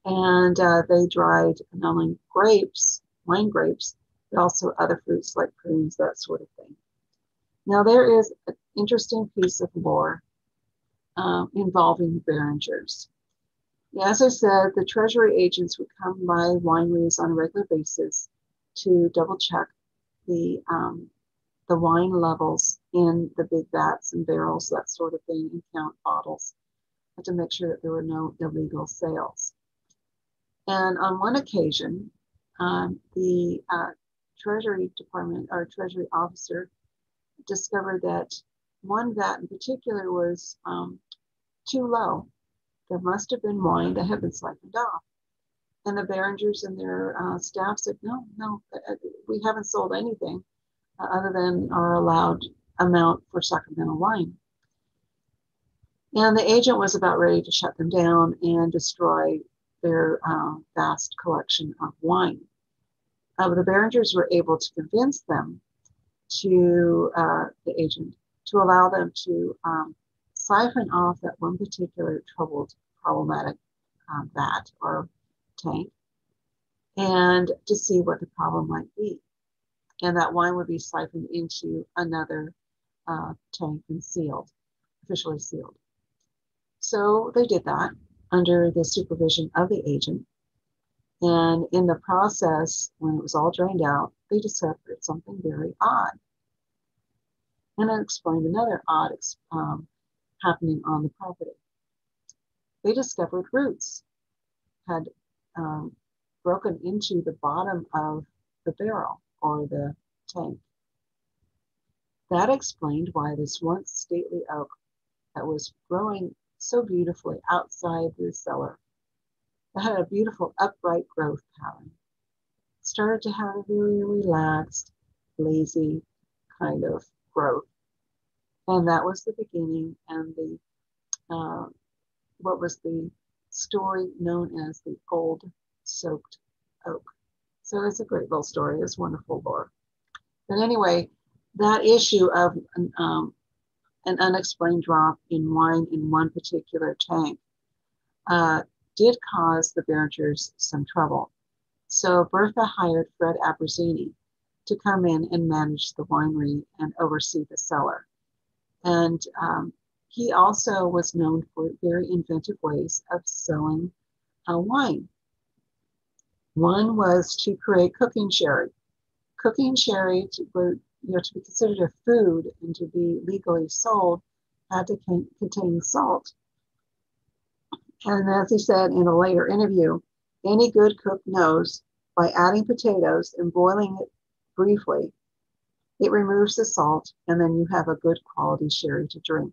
And they dried not only grapes, wine grapes, but also other fruits like prunes, that sort of thing. Now, there is an interesting piece of lore involving the Beringers. As I said, the Treasury agents would come by wineries on a regular basis to double check the wine levels in the big vats and barrels, that sort of thing, and count bottles to make sure that there were no illegal sales. And on one occasion, the Treasury Department or Treasury officer discovered that one vat in particular was too low. There must have been wine that had been siphoned off. And the Beringers and their staff said, no, we haven't sold anything other than our allowed amount for sacramental wine. And the agent was about ready to shut them down and destroy their vast collection of wine. The Beringers were able to convince them to, the agent, to allow them to siphon off that one particular problematic vat or tank and to see what the problem might be. And that wine would be siphoned into another tank and sealed, officially sealed. So they did that under the supervision of the agent. And in the process, when it was all drained out, they discovered something very odd. And I explained another odd happening on the property. They discovered roots had broken into the bottom of the barrel or the tank. That explained why this once stately oak that was growing so beautifully outside the cellar, that had a beautiful upright growth pattern, started to have a very relaxed, lazy kind of growth. And that was the beginning and the what was the story known as the old soaked oak. So it's a great little story. It's wonderful lore. But anyway, that issue of an unexplained drop in wine in one particular tank did cause the Beringers some trouble. So Bertha hired Fred Abruzzini to come in and manage the winery and oversee the cellar. And he also was known for very inventive ways of selling wine. One was to create cooking sherry. Cooking sherry to be considered a food and to be legally sold had to contain salt. And as he said in a later interview, any good cook knows by adding potatoes and boiling it briefly, it removes the salt, and then you have a good quality sherry to drink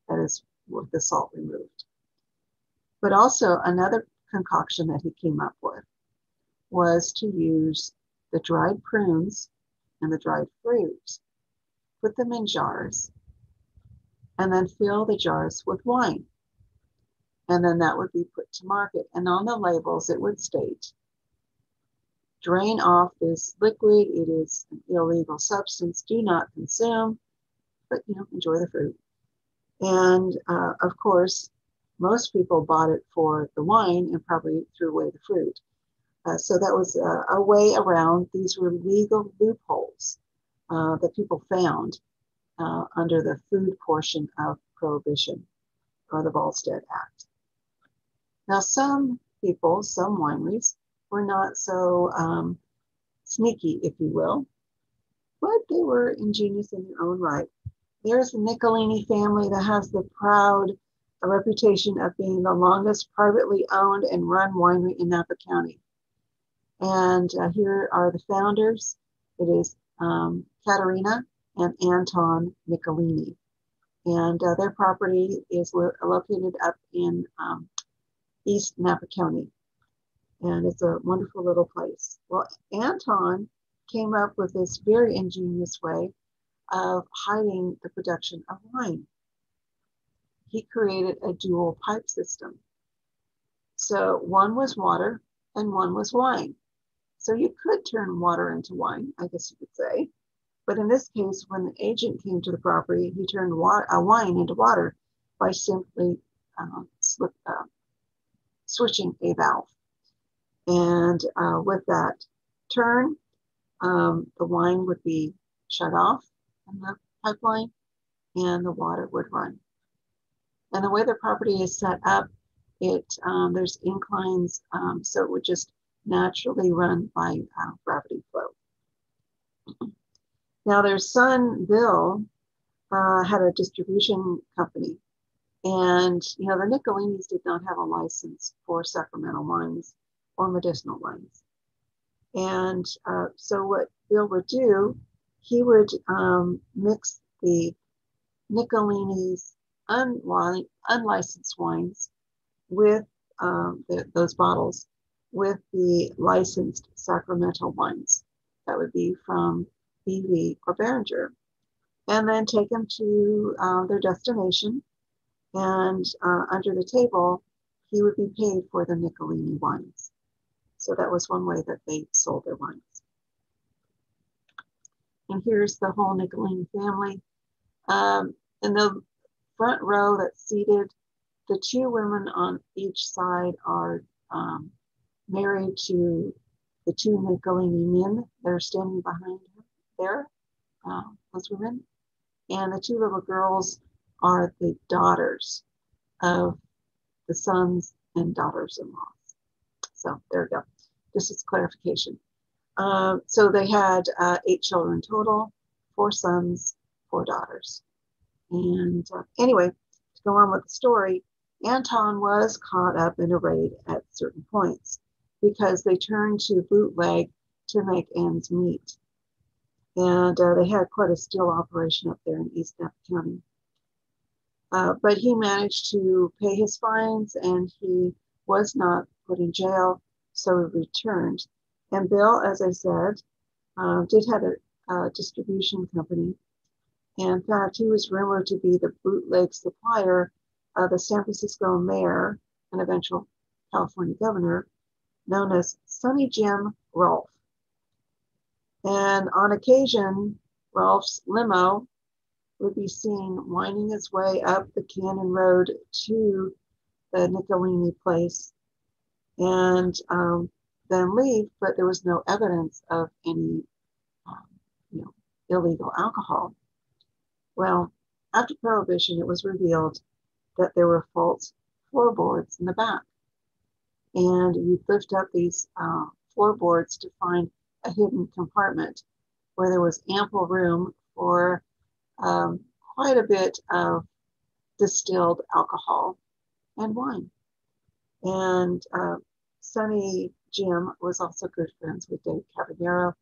that is with the salt removed. But also another concoction that he came up with was to use the dried prunes and the dried fruit, put them in jars, and then fill the jars with wine. And then that would be put to market. And on the labels, it would state, drain off this liquid. It is an illegal substance. Do not consume, but enjoy the fruit. And of course, most people bought it for the wine and probably threw away the fruit. So that was a way around. These were legal loopholes that people found under the food portion of Prohibition or the Volstead Act. Now, some people, some wineries, were not so sneaky, if you will, but they were ingenious in their own right. There's the Nicolini family that has the proud reputation of being the longest privately owned and run winery in Napa County. And here are the founders. It is Katerina and Anton Nicolini. And their property is located up in East Napa County. And it's a wonderful little place. Well, Anton came up with this very ingenious way of hiding the production of wine. He created a dual pipe system. So one was water and one was wine. So you could turn water into wine, I guess you could say. But in this case, when the agent came to the property, he turned wine into water by simply switching a valve. And with that turn, the wine would be shut off in the pipeline and the water would run. And the way the property is set up, there's inclines, so it would just naturally run by gravity flow. Now their son, Bill, had a distribution company. And, the Nicolinis did not have a license for sacramental wines or medicinal wines. And so what Bill would do, he would mix the Nicolini's unlicensed wines with those bottles with the licensed sacramental wines. That would be from BV or Behringer. And then take them to their destination. And under the table, he would be paid for the Nicolini wines. So that was one way that they sold their wines. And here's the whole Nicolini family. In the front row that's seated, the two women on each side are married to the two Nicolini men that are standing behind her there, those women. And the two little girls are the daughters of the sons and daughters-in-law. So there we go. This is clarification. So they had 8 children total, 4 sons, 4 daughters. And anyway, to go on with the story, Anton was caught up in a raid at certain points because they turned to bootleg to make ends meet. And they had quite a steel operation up there in East Napa County. But he managed to pay his fines and he was not put in jail, so he returned. And Bill, as I said, did have a distribution company. And in fact, he was rumored to be the bootleg supplier of the San Francisco mayor and eventual California governor, known as Sonny Jim Rolfe. And on occasion, Rolfe's limo would be seen winding its way up the Cannon Road to the Nicolini place and then leave, but there was no evidence of any illegal alcohol. Well, after Prohibition, it was revealed that there were false floorboards in the back. And you'd lift up these floorboards to find a hidden compartment where there was ample room for quite a bit of distilled alcohol and wine. And Sonny Jim was also good friends with Dave Caballero,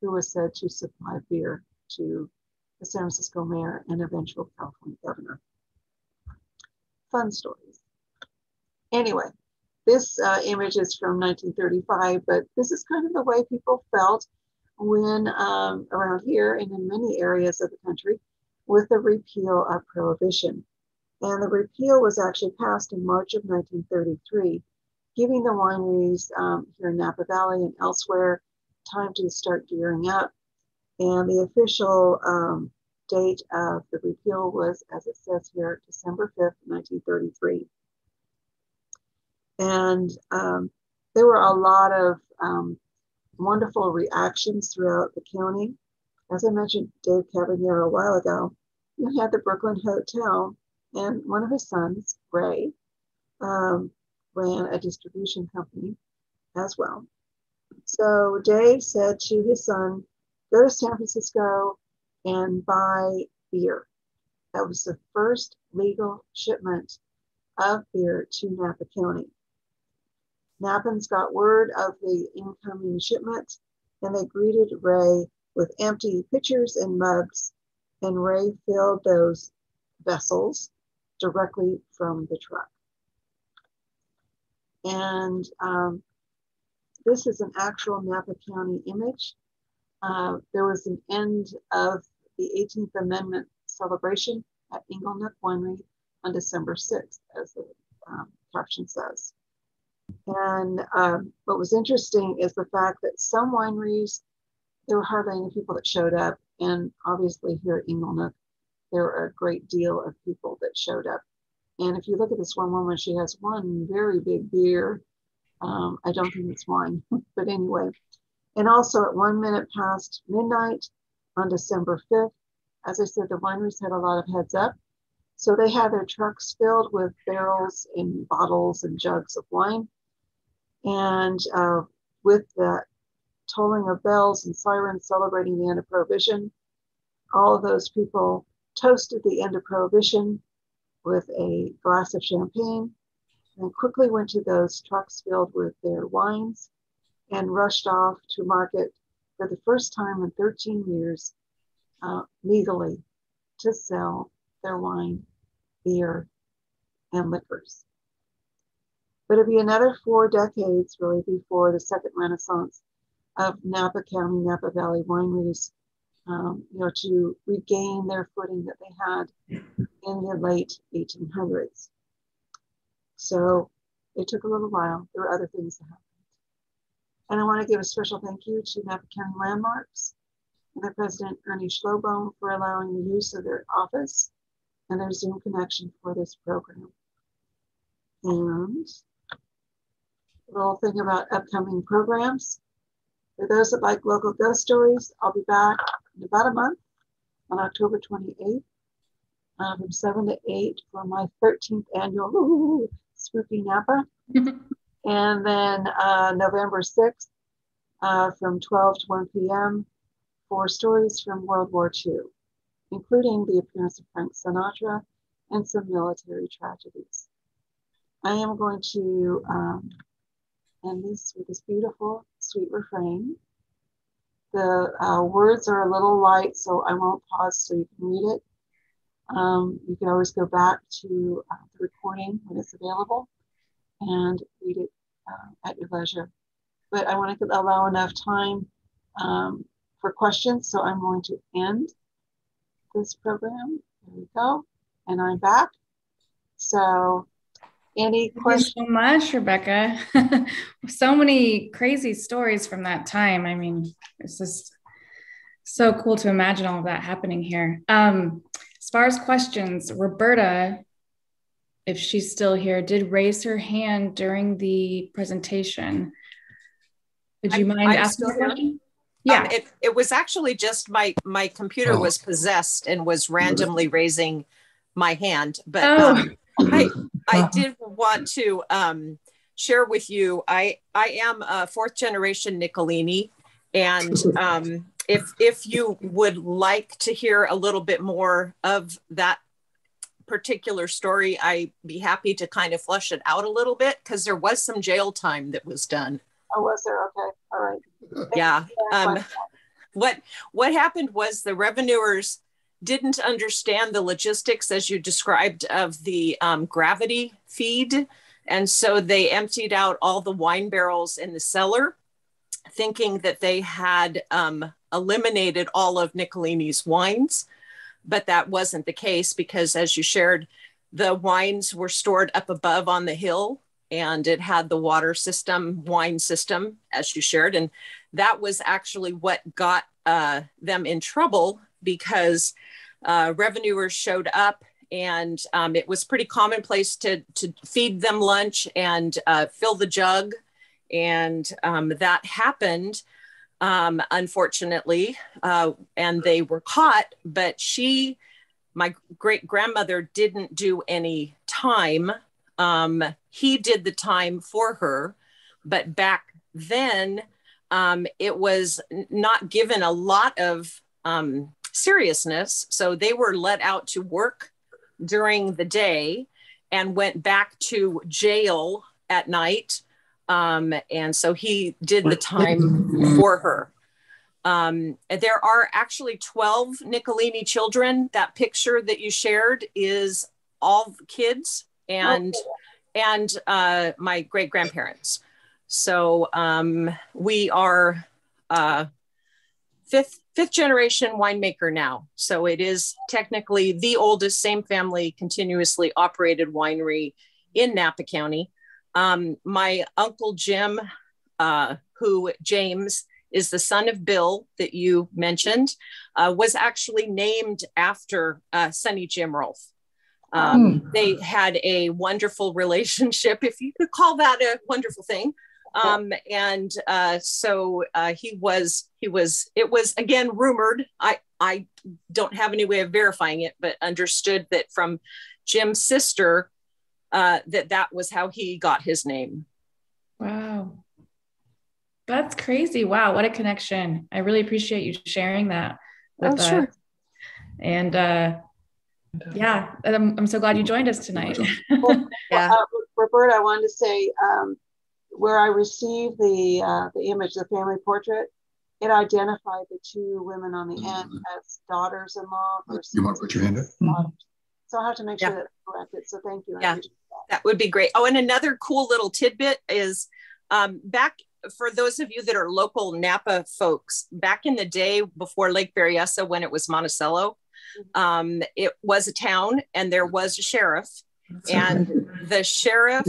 who was said to supply beer to the San Francisco mayor and eventual California governor. Fun stories. Anyway, this image is from 1935, but this is kind of the way people felt when around here and in many areas of the country with the repeal of prohibition. And the repeal was actually passed in March of 1933, giving the wineries here in Napa Valley and elsewhere time to start gearing up. And the official date of the repeal was, as it says here, December 5th, 1933. And there were a lot of wonderful reactions throughout the county. As I mentioned Dave Caballero a while ago, you had the Brooklyn Hotel, and one of his sons, Ray, ran a distribution company as well. So Dave said to his son, go to San Francisco and buy beer. That was the first legal shipment of beer to Napa County. Napans got word of the incoming shipment, and they greeted Ray with empty pitchers and mugs, and Ray filled those vessels directly from the truck. And this is an actual Napa County image. There was an end of the 18th Amendment celebration at Inglenook Winery on December 6th, as the caption says. And what was interesting is the fact that some wineries, there were hardly any people that showed up. And obviously here at Inglenook, there were a great deal of people that showed up. And if you look at this one woman, she has one very big beer. I don't think it's wine, but anyway. And also at 1 minute past midnight on December 5th, as I said, the wineries had a lot of heads up. So they had their trucks filled with barrels and bottles and jugs of wine. And with the tolling of bells and sirens celebrating the end of Prohibition, all of those people toasted the end of Prohibition with a glass of champagne and quickly went to those trucks filled with their wines and rushed off to market for the first time in 13 years legally to sell their wine, beer, and liquors. But it'd be another 4 decades really before the second renaissance of Napa County, Napa Valley wineries, to regain their footing that they had in the late 1800s. So it took a little while. There were other things that happened. And I want to give a special thank you to Napa County Landmarks and their president, Ernie Schlobohm, for allowing the use of their office and their Zoom connection for this program. And a little thing about upcoming programs. For those that like local ghost stories, I'll be back in about a month on October 28th from 7 to 8 for my 13th annual Spooky Napa. And then November 6th from 12 to 1 p.m. for stories from World War II, including the appearance of Frank Sinatra and some military tragedies. I am going to end this with this beautiful, sweet refrain. The words are a little light, so I won't pause so you can read it. You can always go back to the recording when it's available and read it at your leisure. But I want to allow enough time for questions, so I'm going to end this program. There we go. And I'm back. So any questions? Thank you so much, Rebecca. So many crazy stories from that time. I mean, it's just so cool to imagine all of that happening here. As far as questions, Roberta, if she's still here, did raise her hand during the presentation. Would you mind asking a question? Yeah. It was actually just my computer was possessed and was randomly raising my hand, but I did want to share with you, I am a fourth generation Nicolini. And if you would like to hear a little bit more of that particular story, I'd be happy to kind of flush it out a little bit, because there was some jail time that was done. Oh, was there? Okay. All right. Yeah. What happened was the revenuers didn't understand the logistics, as you described, of the gravity feed. And so they emptied out all the wine barrels in the cellar, thinking that they had eliminated all of Nicolini's wines. But that wasn't the case, because as you shared, the wines were stored up above on the hill, and it had the water system, wine system, as you shared. And that was actually what got them in trouble, because revenuers showed up, and it was pretty commonplace to feed them lunch and fill the jug. And that happened, unfortunately, and they were caught. But my great grandmother, didn't do any time. He did the time for her. But back then, it was not given a lot of seriousness. So they were let out to work during the day and went back to jail at night. And so he did the time for her. There are actually 12 Nicolini children. That picture that you shared is all kids and my great grandparents. So we are fifth generation winemaker now. So it is technically the oldest same family continuously operated winery in Napa County. My uncle Jim, James is the son of Bill that you mentioned, was actually named after Sonny Jim Rolfe. They had a wonderful relationship, if you could call that a wonderful thing. So it was again rumored. I don't have any way of verifying it, but understood that from Jim's sister, that was how he got his name. Wow. That's crazy. Wow. What a connection. I really appreciate you sharing that with us. Sure. And yeah, I'm so glad you joined us tonight. Yeah. Roberta, I wanted to say, where I received the image, the family portrait, it identified the two women on the end as daughters-in-law versus. You want to put your hand up? So I have to make sure that's corrected. So thank you. Yeah, that would be great. Oh, and another cool little tidbit is back for those of you that are local Napa folks, back in the day before Lake Berryessa, when it was Monticello, it was a town and there was a sheriff. And the sheriff,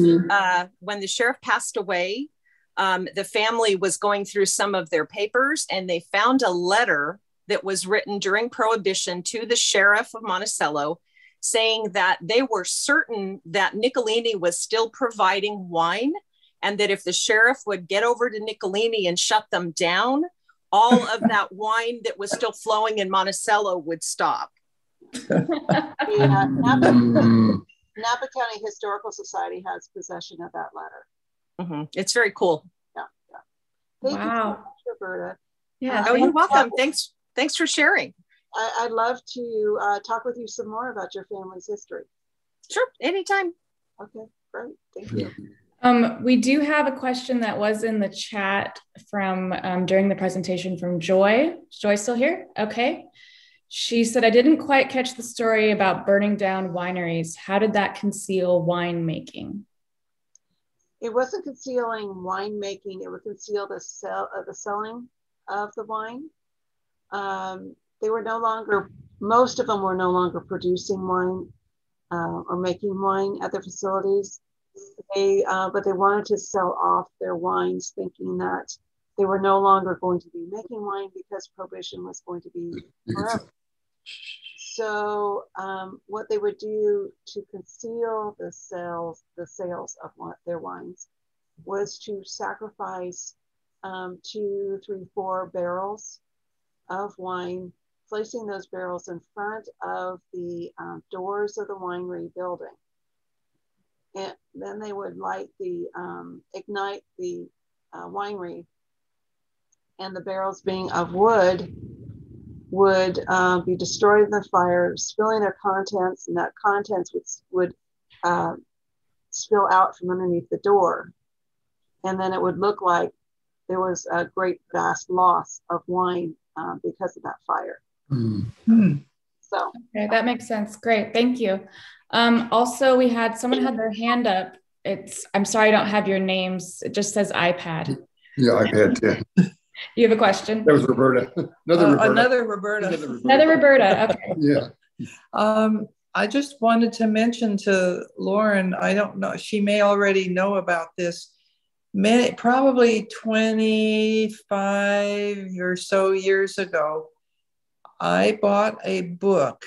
when the sheriff passed away, the family was going through some of their papers, and they found a letter that was written during Prohibition to the sheriff of Monticello, saying that they were certain that Nicolini was still providing wine, and that if the sheriff would get over to Nicolini and shut them down, all of that wine that was still flowing in Monticello would stop. Yeah, Napa County Historical Society has possession of that letter. Mm-hmm. It's very cool. Yeah. Thank you so much, Roberta. Yeah. Oh, you're welcome. Thanks for sharing. I'd love to talk with you some more about your family's history. Sure, anytime. Okay, great. Thank you. We do have a question that was in the chat from during the presentation from Joy. Is Joy still here? Okay. She said, I didn't quite catch the story about burning down wineries. How did that conceal winemaking? It wasn't concealing winemaking. It would conceal the selling of the wine. They were no longer, most of them were no longer producing wine or making wine at their facilities. But they wanted to sell off their wines, thinking that they were no longer going to be making wine because Prohibition was going to be forever. So what they would do to conceal the sales of their wines was to sacrifice 2, 3, 4 barrels of wine, placing those barrels in front of the doors of the winery building. and then they would ignite the winery, and the barrels being of wood would be destroyed in the fire, spilling their contents, and that contents would spill out from underneath the door. And then it would look like there was a great vast loss of wine because of that fire. Mm-hmm. So okay, that makes sense. Great, thank you. Also, someone had their hand up. I'm sorry, I don't have your names. It just says iPad. Yeah, iPad too. You have a question? That was Roberta. Another Roberta. Another Roberta. Okay. Yeah. I just wanted to mention to Lauren, I don't know, she may already know about this. Probably 25 or so years ago, I bought a book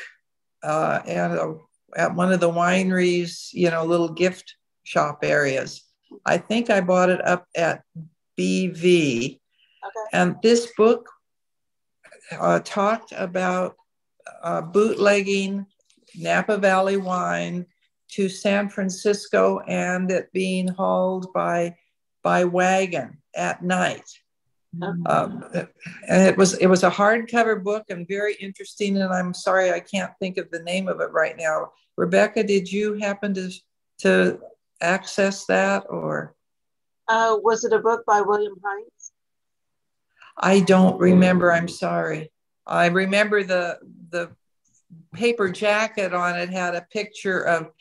at one of the wineries, little gift shop areas. I think I bought it up at BV. okay. And this book talked about bootlegging Napa Valley wine to San Francisco and it being hauled by wagon at night. And it was a hardcover book and very interesting. And I'm sorry, I can't think of the name of it right now. Rebecca, did you happen to access that, or? Was it a book by William Hines? I don't remember. I'm sorry. I remember the paper jacket on it had a picture of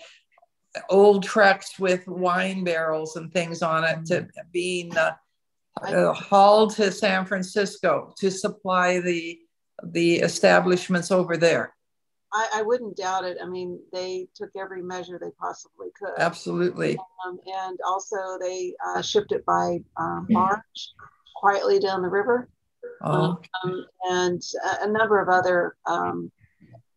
old trucks with wine barrels and things on it to being hauled to San Francisco to supply the establishments over there. I wouldn't doubt it. I mean, they took every measure they possibly could. Absolutely. And also they shipped it by barge quietly down the river. And a number of other,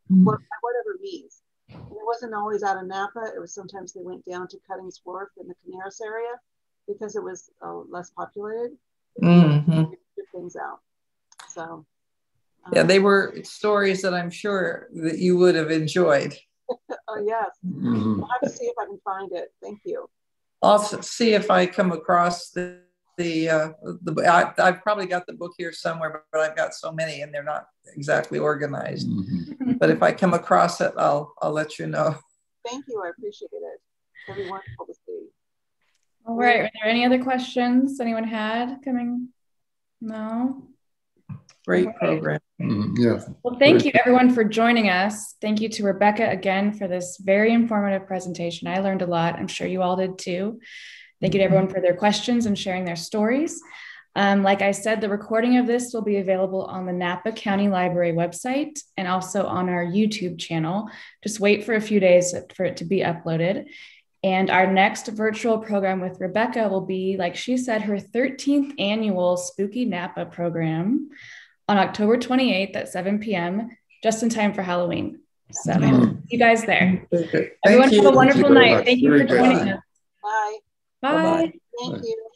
whatever means. And it wasn't always out of Napa. It was sometimes they went down to Cuttings Wharf in the Canaris area because it was less populated. Mm-hmm. Things out. So. Yeah, they were stories that I'm sure that you would have enjoyed. Oh, yes. I'll have to see if I can find it. Thank you. I'll see if I come across I've probably got the book here somewhere, but I've got so many and they're not exactly organized. Mm-hmm. But if I come across it, I'll let you know. Thank you. I appreciate it. It'll be wonderful to see. All right. Are there any other questions anyone had coming? No? Great program. Yeah. Well, thank you everyone for joining us. Thank you to Rebecca again for this very informative presentation. I learned a lot. I'm sure you all did too. Thank you to everyone for their questions and sharing their stories. Like I said, the recording of this will be available on the Napa County Library website and also on our YouTube channel. Just wait for a few days for it to be uploaded. And our next virtual program with Rebecca will be, like she said, her 13th annual Spooky Napa program on October 28th at 7 p.m., just in time for Halloween. So see you guys there. Everyone have a wonderful night. Thank you for joining us. Bye. Bye. Thank you.